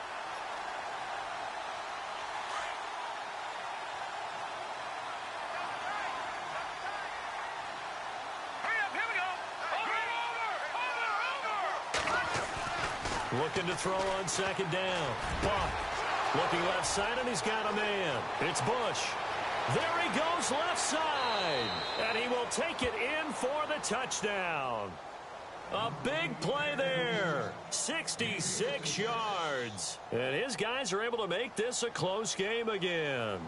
Looking to throw on 2nd down. Punt. Looking left side, and he's got a man. It's Bush. There he goes left side. And he will take it in for the touchdown. A big play there. 66 yards. And his guys are able to make this a close game again.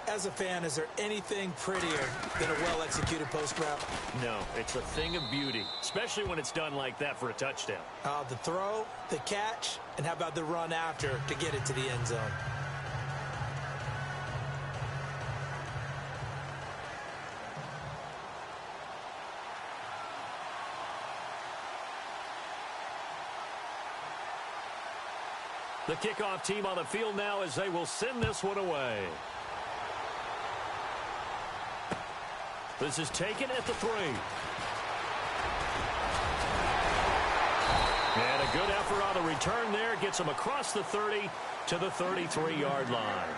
As a fan, is there anything prettier than a well-executed post route? No, it's a thing of beauty, especially when it's done like that for a touchdown. The throw, the catch, and how about the run after to get it to the end zone? The kickoff team on the field now as they will send this one away. This is taken at the 3. And a good effort on the return there. Gets him across the 30 to the 33-yard line.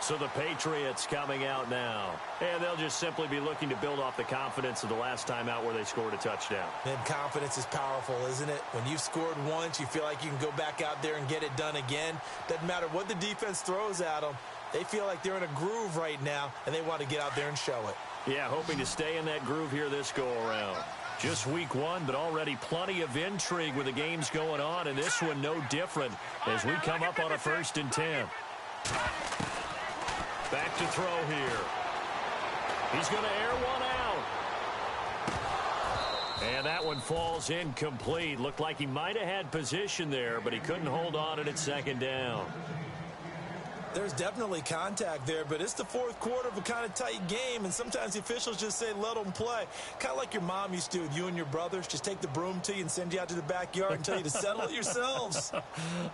So the Patriots coming out now. And they'll just simply be looking to build off the confidence of the last time out where they scored a touchdown. And confidence is powerful, isn't it? When you've scored once, you feel like you can go back out there and get it done again. Doesn't matter what the defense throws at them. They feel like they're in a groove right now, and they want to get out there and show it. Yeah, hoping to stay in that groove here this go-around. Just week 1, but already plenty of intrigue with the games going on, and this one no different as we come up on a 1st and 10. Back to throw here. He's going to air one out. And that one falls incomplete. Looked like he might have had position there, but he couldn't hold on at 2nd down. There's definitely contact there, but it's the 4th quarter of a kind of tight game, and sometimes the officials just say, let them play. Kind of like your mom used to with you and your brothers. Just take the broom to you and send you out to the backyard and tell you to settle it yourselves.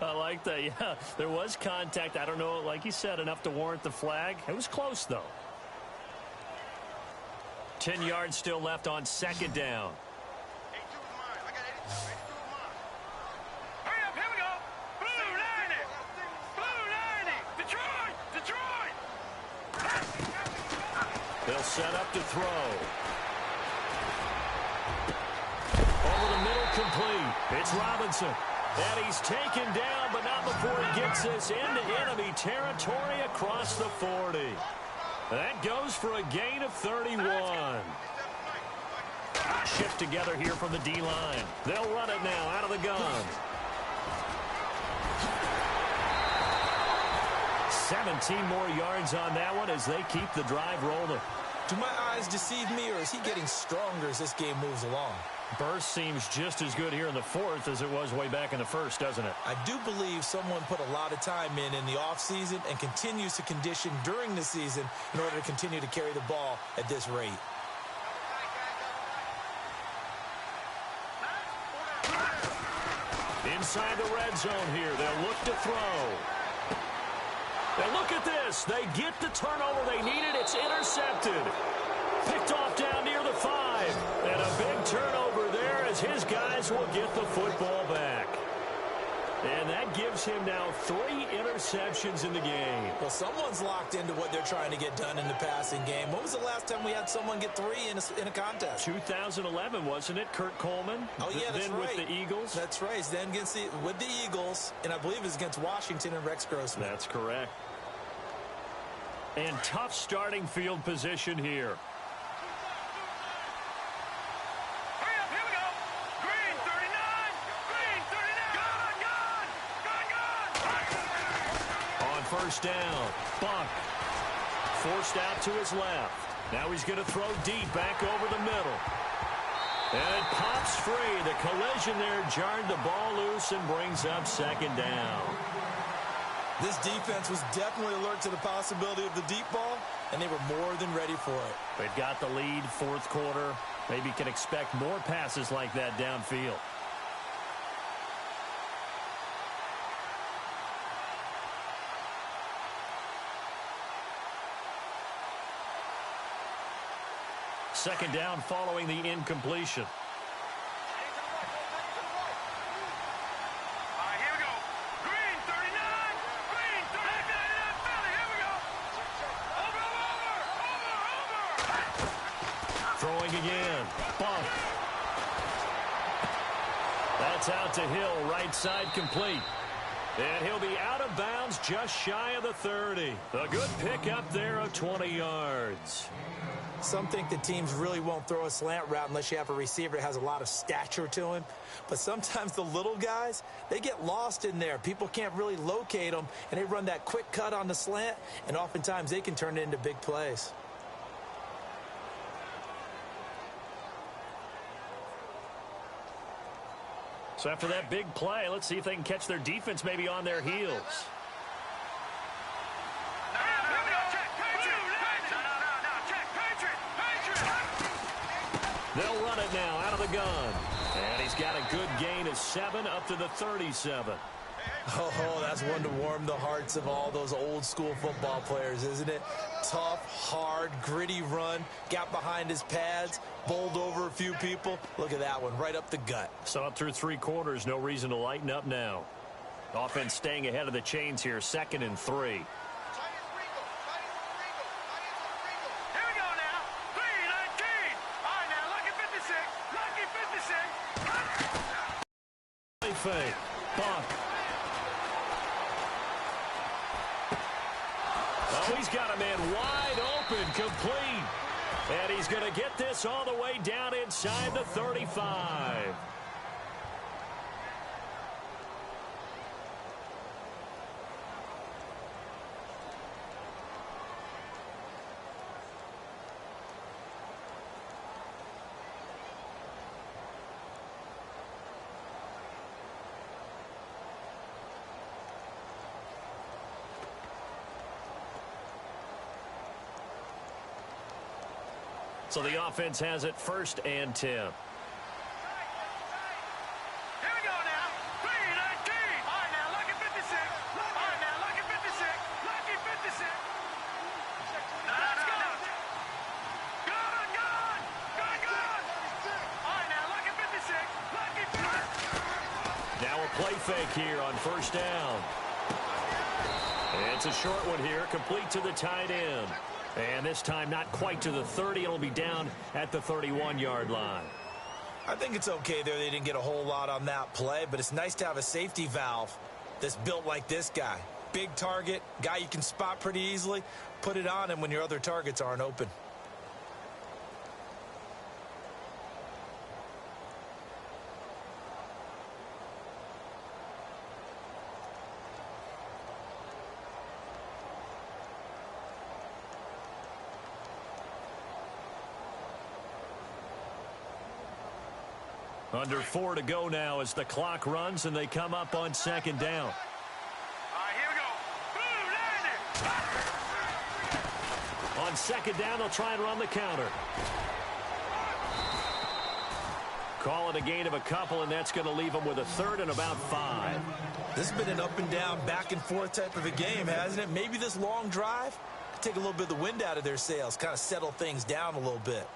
I like that, yeah. There was contact. I don't know, like you said, enough to warrant the flag. It was close, though. 10 yards still left on 2nd down. They'll set up to throw. Over the middle, complete. It's Robinson. And he's taken down, but not before he gets this into enemy territory across the 40. That goes for a gain of 31. Shift together here from the D-line. They'll run it now out of the gun. 17 more yards on that one as they keep the drive rolling. Do my eyes deceive me, or is he getting stronger as this game moves along? Burst seems just as good here in the 4th as it was way back in the 1st, doesn't it? I do believe someone put a lot of time in the offseason and continues to condition during the season in order to continue to carry the ball at this rate. Inside the red zone here, they'll look to throw. And look at this. They get the turnover they needed. It's intercepted. Picked off down near the 5. And a big turnover there as his guys will get the football back. And that gives him now 3 interceptions in the game. Well, someone's locked into what they're trying to get done in the passing game. When was the last time we had someone get 3 in a contest? 2011, wasn't it, Kurt Coleman? Oh, yeah, that's then right. with the Eagles. That's right. Then with the Eagles, and I believe it was against Washington and Rex Grossman. That's correct. And tough starting field position here. First down. Buck. Forced out to his left. Now he's going to throw deep back over the middle. And it pops free. The collision there jarred the ball loose and brings up second down. This defense was definitely alert to the possibility of the deep ball, and they were more than ready for it. They've got the lead, fourth quarter. Maybe can expect more passes like that downfield. Second down following the incompletion. All right, here we go. Green, 39. Green, 39. Philly, here we go. Over. Throwing again. Bump. That's out to Hill, right side complete. And he'll be out of bounds just shy of the 30. A good pickup there of 20 yards. Some think the teams really won't throw a slant route unless you have a receiver that has a lot of stature to him. But sometimes the little guys, they get lost in there. People can't really locate them, and they run that quick cut on the slant, and oftentimes they can turn it into big plays. So after that big play, let's see if they can catch their defense maybe on their heels. They'll run it now out of the gun. And he's got a good gain of 7 up to the 37. Oh, that's one to warm the hearts of all those old school football players, isn't it? Tough, hard, gritty run. Got behind his pads, bowled over a few people. Look at that one, right up the gut. Saw it through 3 quarters. No reason to lighten up now. Offense staying ahead of the chains here. 2nd and 3. Fake. Buck. Oh, he's got a man wide open, complete. And he's going to get this all the way down inside the 35. So the offense has it 1st and 10. Here we go now. 3-19. All right, now, lucky 56. All right, now, lucky 56. Lucky 56. Let's go. Good. All right, now, lucky 56. Lucky 56. Now a play fake here on 1st down. It's a short one here, complete to the tight end. And this time not quite to the 30. It'll be down at the 31-yard line. I think it's okay there. They didn't get a whole lot on that play, but it's nice to have a safety valve that's built like this guy. Big target, guy you can spot pretty easily. Put it on him when your other targets aren't open. Under 4 to go now as the clock runs and they come up on 2nd down. All right, here we go. Boom, On 2nd down, they'll try and run the counter. Call it a gain of a couple, and that's going to leave them with a 3rd and about 5. This has been an up and down, back and forth type of a game, hasn't it? Maybe this long drive could take a little bit of the wind out of their sails, kind of settle things down a little bit.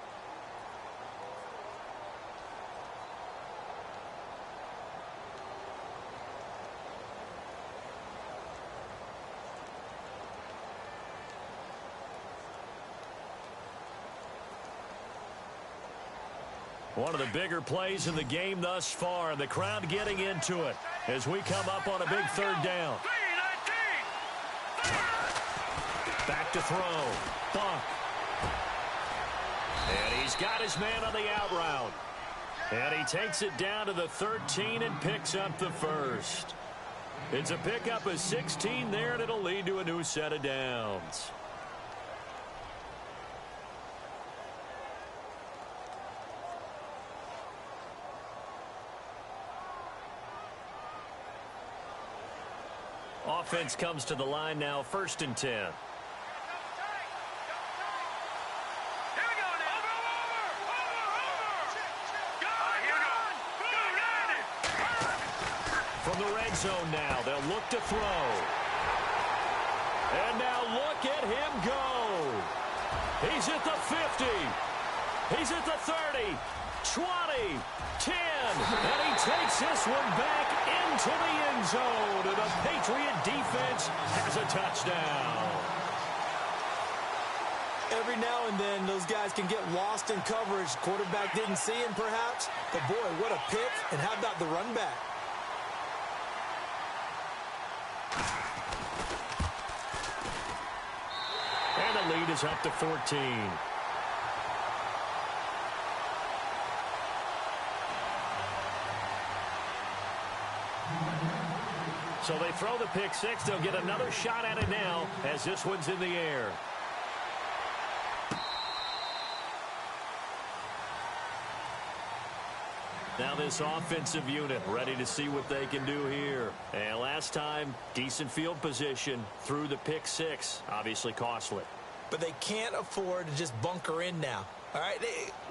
One of the bigger plays in the game thus far, and the crowd getting into it as we come up on a big third down. Back to throw. Bunk. And he's got his man on the out route. And he takes it down to the 13 and picks up the first. It's a pickup of 16 there, and it'll lead to a new set of downs. Offense comes to the line now, 1st and 10. From the red zone now, they'll look to throw. And now look at him go. He's at the 50. He's at the 30, 20, 10. And he takes this one back into the end zone. And the Patriot defense has a touchdown. Every now and then, those guys can get lost in coverage. Quarterback didn't see him, perhaps. But, boy, what a pick. And how about the run back? And the lead is up to 14. So they throw the pick six. They'll get another shot at it now as this one's in the air. Now this offensive unit ready to see what they can do here. And last time, decent field position through the pick six. Obviously costly. But they can't afford to just bunker in now. All right,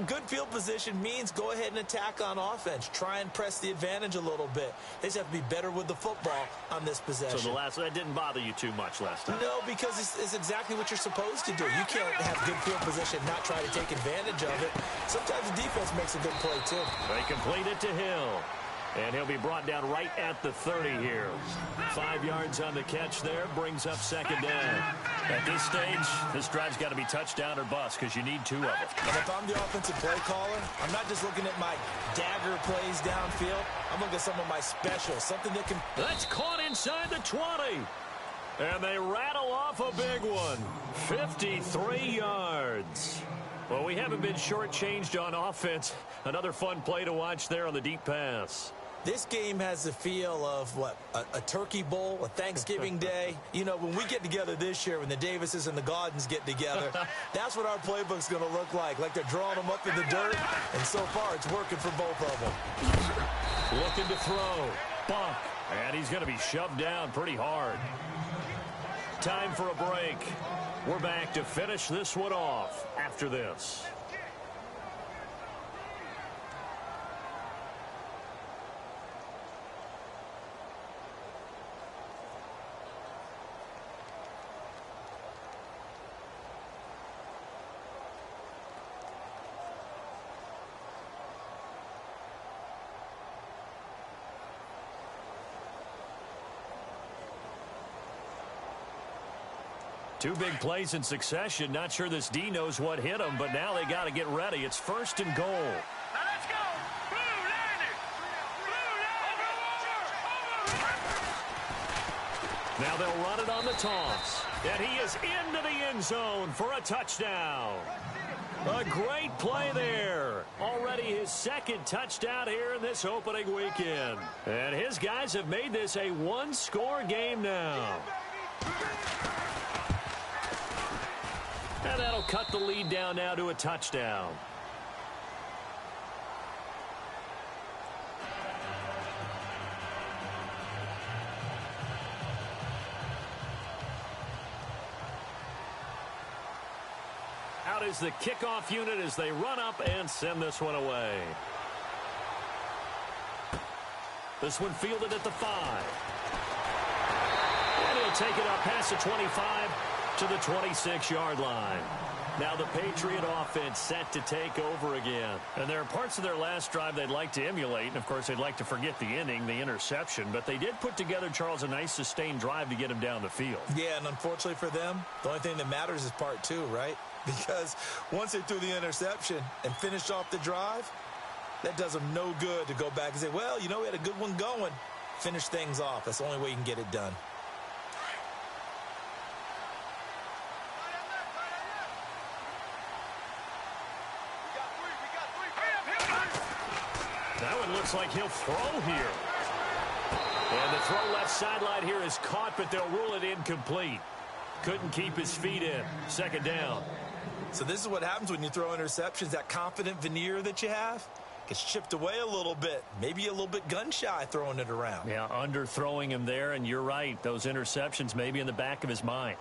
good field position means go ahead and attack on offense. Try and press the advantage a little bit. They just have to be better with the football on this possession. So that didn't bother you too much last time? No, because it's exactly what you're supposed to do. You can't have good field position and not try to take advantage of it. Sometimes the defense makes a good play, too. They complete it to Hill. And he'll be brought down right at the 30 here. 5 yards on the catch there, brings up 2nd down. At this stage, this drive's got to be touchdown or bust because you need 2 of them. And if I'm the offensive play caller, I'm not just looking at my dagger plays downfield. I'm looking at some of my specials, something that can... That's caught inside the 20. And they rattle off a big one. 53 yards. Well, we haven't been shortchanged on offense. Another fun play to watch there on the deep pass. This game has the feel of, what, a turkey bowl, a Thanksgiving day. You know, when we get together this year, when the Davises and the Gaudens get together, that's what our playbook's going to look like they're drawing them up in the dirt. And so far, it's working for both of them. Looking to throw. Bump. And he's going to be shoved down pretty hard. Time for a break. We're back to finish this one off after this. Two big plays in succession. Not sure this D knows what hit him, but now they got to get ready. It's 1st and goal. Now let's go. Blue landed. Blue Now they'll run it on the toss. And he is into the end zone for a touchdown. A great play there. Already his 2nd touchdown here in this opening weekend. And his guys have made this a one-score game now. And that'll cut the lead down now to a touchdown. Out is the kickoff unit as they run up and send this one away. This one fielded at the 5. And he'll take it up past the 25 to the 26-yard line. Now the Patriot offense set to take over again. And there are parts of their last drive they'd like to emulate. And, of course, they'd like to forget the inning, the interception. But they did put together, Charles, a nice sustained drive to get him down the field. Yeah, and unfortunately for them, the only thing that matters is part 2, right? Because once they threw the interception and finished off the drive, That does him no good to go back and say, well, you know, we had a good one going. Finish things off. That's the only way you can get it done. That one looks like he'll throw here. And the throw left sideline here is caught, but they'll rule it incomplete. Couldn't keep his feet in. Second down. So this is what happens when you throw interceptions. That confident veneer that you have gets chipped away a little bit. Maybe a little bit gun-shy throwing it around. Yeah, underthrowing him there, and you're right. Those interceptions may be in the back of his mind.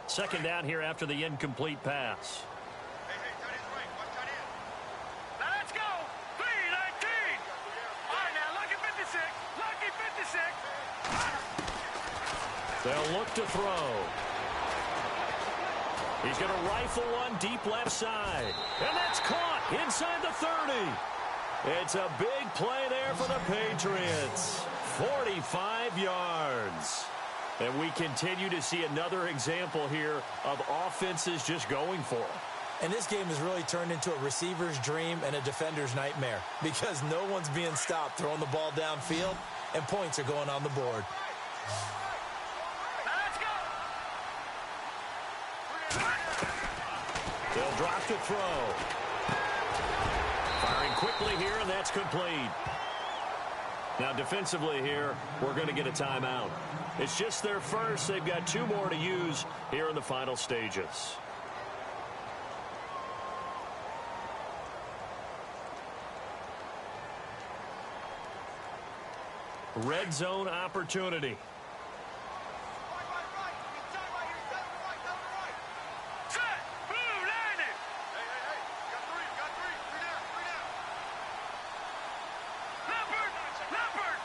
Second down here after the incomplete pass. Let's go. 3-19. All right, now, lucky 56. Lucky 56. They'll look to throw. He's going to rifle one deep left side. And that's caught inside the 30. It's a big play there for the Patriots. 45 yards. And we continue to see another example here of offenses just going for it. And this game has really turned into a receiver's dream and a defender's nightmare because no one's being stopped throwing the ball downfield, and points are going on the board. Let's go. They'll drop to throw. Firing quickly here, and that's complete. Now, defensively here, we're going to get a timeout. It's just their first. They've got 2 more to use here in the final stages. Red zone opportunity. Set. Blue, landing. Hey. Got three. Three down. Leopard.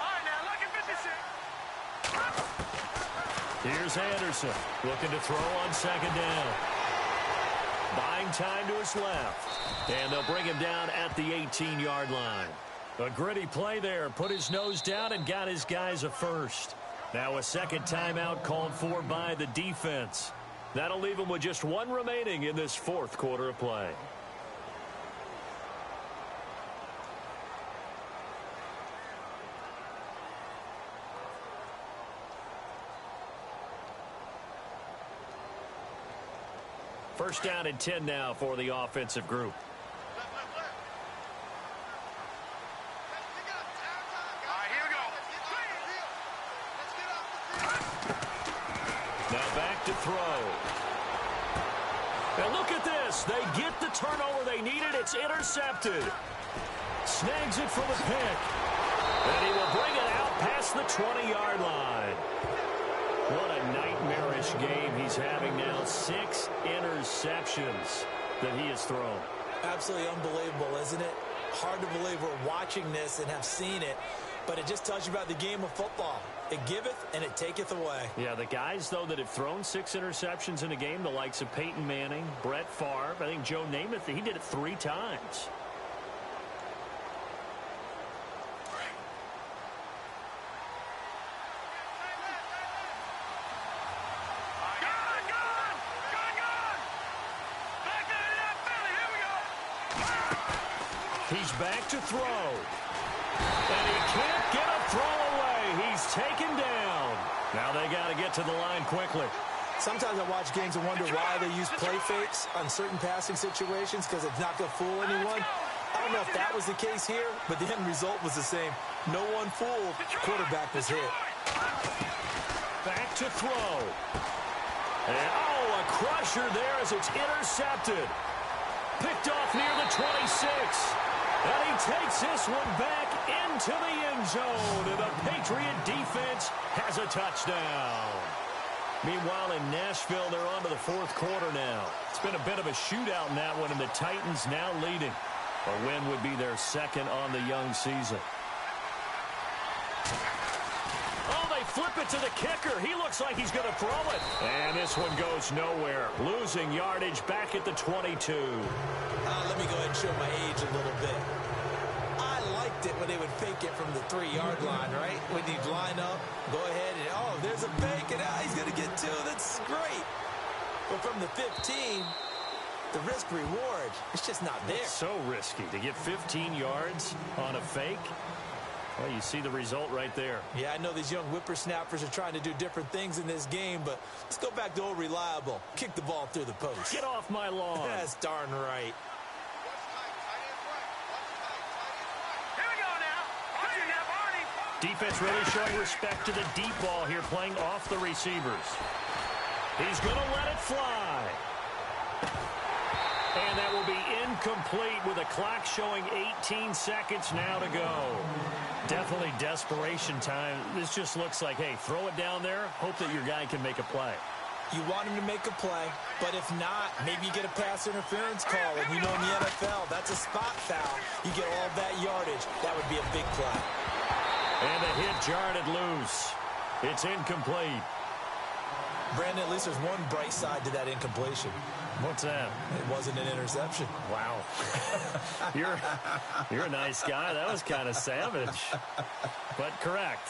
All right, now, lucky 56. Here's Anderson looking to throw on second down. Buying time to his left. And they'll bring him down at the 18-yard line. A gritty play there. Put his nose down and got his guys a first. Now a second timeout called for by the defense. That'll leave them with just 1 remaining in this 4th quarter of play. First down and 10 now for the offensive group. Now back to throw. And look at this. They get the turnover they needed. It's intercepted. Snags it for the pick. And he will bring it out past the 20-yard line. What a nightmarish game he's having now. 6 interceptions that he has thrown. Absolutely unbelievable, isn't it? Hard to believe we're watching this and have seen it, but it just tells you about the game of football. It giveth and it taketh away. Yeah, the guys, though, that have thrown 6 interceptions in a game, the likes of Peyton Manning, Brett Favre, I think Joe Namath, he did it 3 times. He's back to throw. And he can't get a throw away. He's taken down. Now they got to get to the line quickly. Sometimes I watch games and wonder why they use play fakes on certain passing situations because it's not going to fool anyone. I don't know if that was the case here, but the end result was the same. No one fooled. Quarterback was hit. Back to throw. And, oh, a crusher there as it's intercepted. Picked off near the 26. And he takes this one back into the end zone. And the Patriot defense has a touchdown. Meanwhile, in Nashville, they're on to the 4th quarter now. It's been a bit of a shootout in that one, and the Titans now leading. A win would be their 2nd on the young season. Oh, they flip it to the kicker. He looks like he's going to throw it. And this one goes nowhere. Losing yardage back at the 22. Let me go ahead and show my age a little bit. I liked it when they would fake it from the 3-yard line, right? When you'd line up, go ahead and, oh, there's a fake, and he's going to get 2. That's great. from the 15, the risk-reward, it's just not there. It's so risky to get 15 yards on a fake. Well, you see the result right there. Yeah, I know these young whippersnappers are trying to do different things in this game, but let's go back to old reliable. Kick the ball through the post. Get off my lawn. That's darn right. Here we go now. Watch it now, Barney. Defense really showing respect to the deep ball here, playing off the receivers. He's going to let it fly. And that will be incomplete with a clock showing 18 seconds now to go. Definitely desperation time. This just looks like, hey, throw it down there, hope that your guy can make a play. You want him to make a play, but if not, maybe you get a pass interference call. And you know in the NFL, that's a spot foul. You get all that yardage. That would be a big play. And a hit jarred it loose. It's incomplete. Brandon, at least there's one bright side to that incompletion. What's that? It wasn't an interception. Wow. You're a nice guy. That was kind of savage. But correct.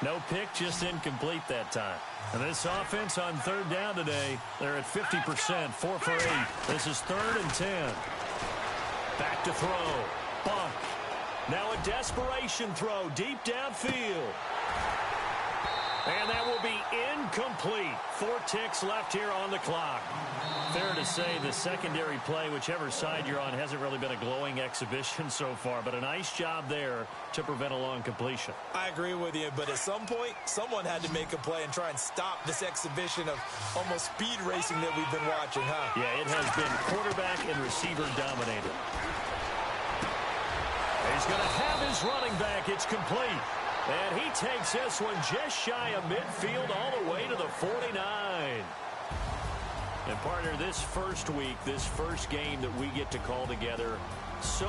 No pick, just incomplete that time. And this offense on third down today, they're at 50%, 4 for 8. This is 3rd and 10. Back to throw. Bunk. Now a desperation throw deep downfield. And that will be incomplete. 4 ticks left here on the clock. Fair to say the secondary play, whichever side you're on, hasn't really been a glowing exhibition so far, but a nice job there to prevent a long completion. I agree with you, but at some point, someone had to make a play and try and stop this exhibition of almost speed racing that we've been watching, huh? Yeah, it has been quarterback and receiver dominated. He's going to have his running back. It's complete. And he takes this one just shy of midfield all the way to the 49. And partner, this first week, this first game that we get to call together, so